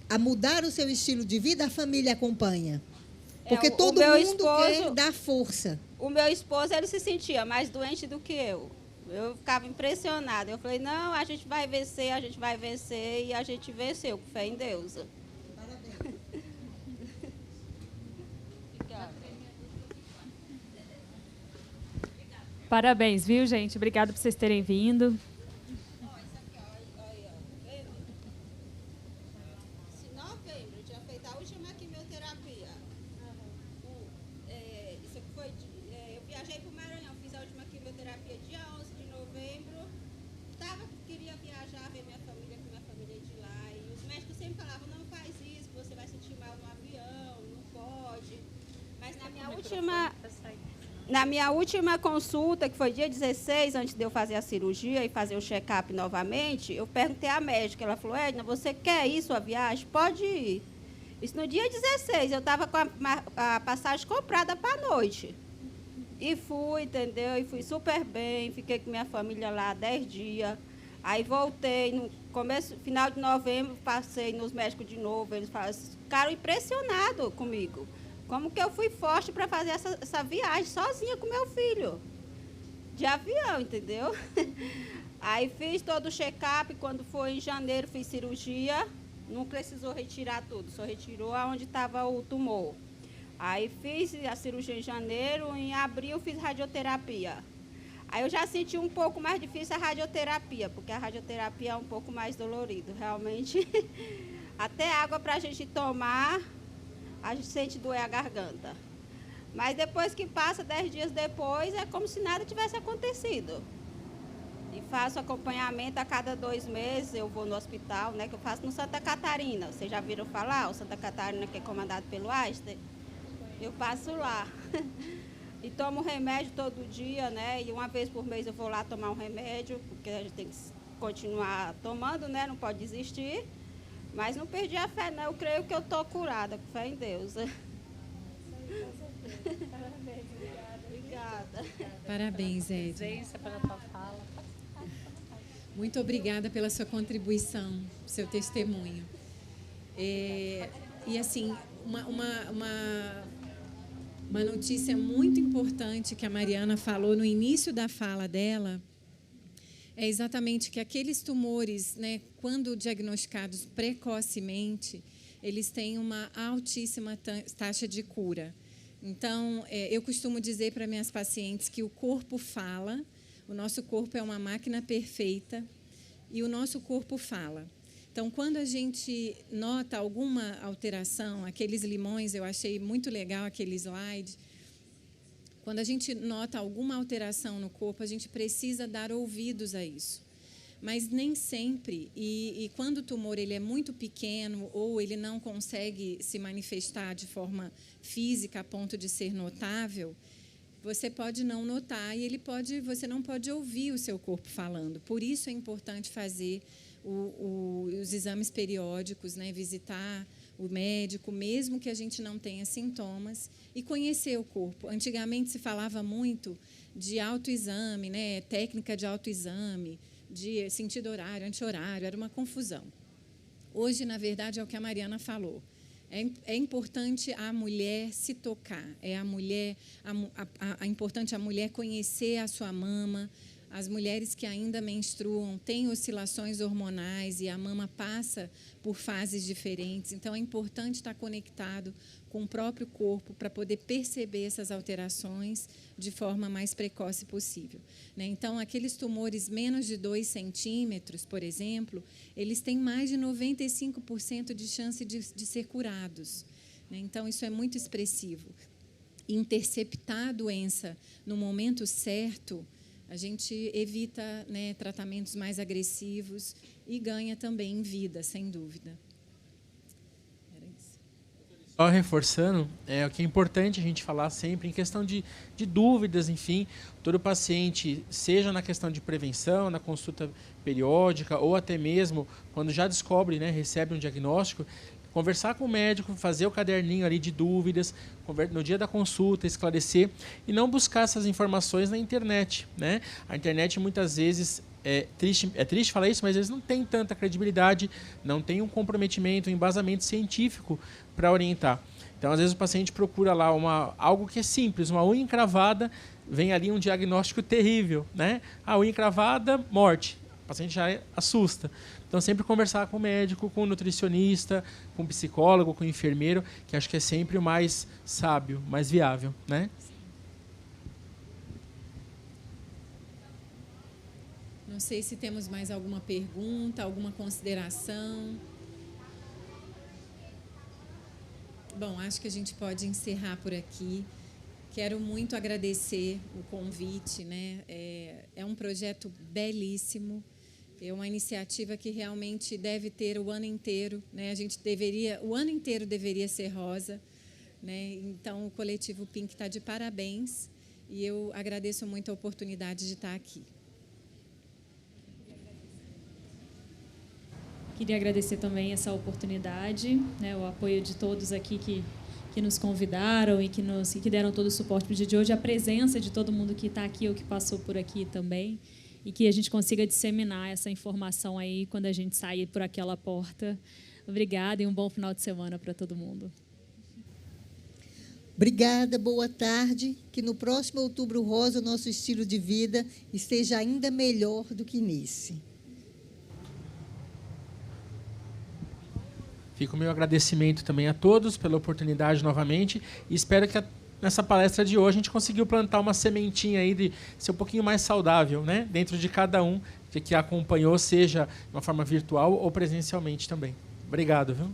a mudar o seu estilo de vida, a família acompanha. Porque todo mundo quer dar força. O meu esposo, ele se sentia mais doente do que eu. Eu ficava impressionada. Eu falei, não, a gente vai vencer, e a gente venceu, com fé em Deus. Parabéns. Parabéns, viu, gente? Obrigada por vocês terem vindo. Em novembro, eu tinha feito a última quimioterapia. Isso aqui foi, eu viajei para o Maranhão, fiz a última quimioterapia dia 11 de novembro. Queria viajar, ver minha família, que minha família é de lá. E os médicos sempre falavam, não faz isso, você vai sentir mal no avião, não pode. Mas na minha última consulta, que foi dia 16, antes de eu fazer a cirurgia e fazer o check-up novamente, eu perguntei à médica, ela falou, Edna, você quer ir sua viagem? Pode ir. Isso no dia 16, eu estava com a passagem comprada para a noite. E fui, entendeu? E fui super bem, fiquei com minha família lá 10 dias. Aí voltei no final de novembro, passei nos médicos de novo, eles ficaram impressionados comigo. Como que eu fui forte para fazer essa viagem sozinha com meu filho, de avião, entendeu? Aí fiz todo o check-up, quando foi em janeiro fiz cirurgia, não precisou retirar tudo, só retirou onde estava o tumor. Aí fiz a cirurgia em janeiro, em abril fiz radioterapia. Aí eu já senti um pouco mais difícil a radioterapia, porque a radioterapia é um pouco mais dolorido, realmente. Até água para a gente tomar, a gente sente doer a garganta. Mas depois que passa, 10 dias depois, é como se nada tivesse acontecido. E faço acompanhamento a cada 2 meses, eu vou no hospital, né, que eu faço no Santa Catarina. Vocês já viram falar? O Santa Catarina, que é comandado pelo Einstein? Eu passo lá. E tomo remédio todo dia, né? E uma vez por mês eu vou lá tomar um remédio, porque a gente tem que continuar tomando, né? Não pode desistir. Mas não perdi a fé, não. Eu creio que eu estou curada, com fé em Deus. Parabéns, Obrigada. Parabéns, Ed. pela tua fala. Muito obrigada pela sua contribuição, seu testemunho. E assim, uma notícia muito importante que a Mariana falou no início da fala dela é exatamente que aqueles tumores, né, quando diagnosticados precocemente, eles têm uma altíssima taxa de cura. Então, eu costumo dizer para minhas pacientes que o corpo fala, o nosso corpo é uma máquina perfeita e o nosso corpo fala. Então, quando a gente nota alguma alteração, aqueles limões, eu achei muito legal aquele slide, quando a gente nota alguma alteração no corpo, a gente precisa dar ouvidos a isso. Mas nem sempre, e quando o tumor ele é muito pequeno ou ele não consegue se manifestar de forma física a ponto de ser notável, você pode não notar e você não pode ouvir o seu corpo falando. Por isso é importante fazer os exames periódicos, né? Visitar o médico, mesmo que a gente não tenha sintomas, e conhecer o corpo. Antigamente se falava muito de autoexame, né? Técnica de autoexame, de sentido horário, anti-horário, era uma confusão. Hoje, na verdade, é o que a Mariana falou. É importante a mulher se tocar, é importante a mulher conhecer a sua mama. As mulheres que ainda menstruam têm oscilações hormonais e a mama passa por fases diferentes. Então, é importante estar conectado com o próprio corpo para poder perceber essas alterações de forma mais precoce possível. Então, aqueles tumores menos de 2 centímetros, por exemplo, eles têm mais de 95% de chance de ser curados. Então, isso é muito expressivo. Interceptar a doença no momento certo, a gente evita, né, tratamentos mais agressivos e ganha também em vida, sem dúvida. Era isso. Só reforçando, o que é importante a gente falar sempre em questão de dúvidas, enfim, todo paciente, seja na questão de prevenção, na consulta periódica, ou até mesmo quando já descobre, né, recebe um diagnóstico, conversar com o médico, fazer o caderninho ali de dúvidas, no dia da consulta, esclarecer e não buscar essas informações na internet, né? A internet muitas vezes é triste falar isso, mas às vezes não tem tanta credibilidade, não tem um comprometimento, um embasamento científico para orientar. Então, às vezes o paciente procura lá algo que é simples, uma unha encravada, vem ali um diagnóstico terrível, né? A unha encravada, morte. O paciente já assusta. Então, sempre conversar com o médico, com o nutricionista, com o psicólogo, com o enfermeiro, que acho que é sempre o mais sábio, mais viável, né? Não sei se temos mais alguma pergunta, alguma consideração. Bom, acho que a gente pode encerrar por aqui. Quero muito agradecer o convite, né? É um projeto belíssimo. É uma iniciativa que realmente deve ter o ano inteiro, né? O ano inteiro deveria ser rosa, né? Então, o coletivo Pink está de parabéns e eu agradeço muito a oportunidade de estar aqui. Queria agradecer também essa oportunidade, né? O apoio de todos aqui que que nos convidaram e que deram todo o suporte para o dia de hoje, a presença de todo mundo que está aqui ou que passou por aqui também, e que a gente consiga disseminar essa informação aí quando a gente sair por aquela porta. Obrigada e um bom final de semana para todo mundo. Obrigada, boa tarde. Que no próximo Outubro Rosa o nosso estilo de vida esteja ainda melhor do que nesse. Fica o meu agradecimento também a todos pela oportunidade novamente e espero que nessa palestra de hoje a gente conseguiu plantar uma sementinha aí de ser um pouquinho mais saudável, né? Dentro de cada um que acompanhou, seja de uma forma virtual ou presencialmente também. Obrigado, viu?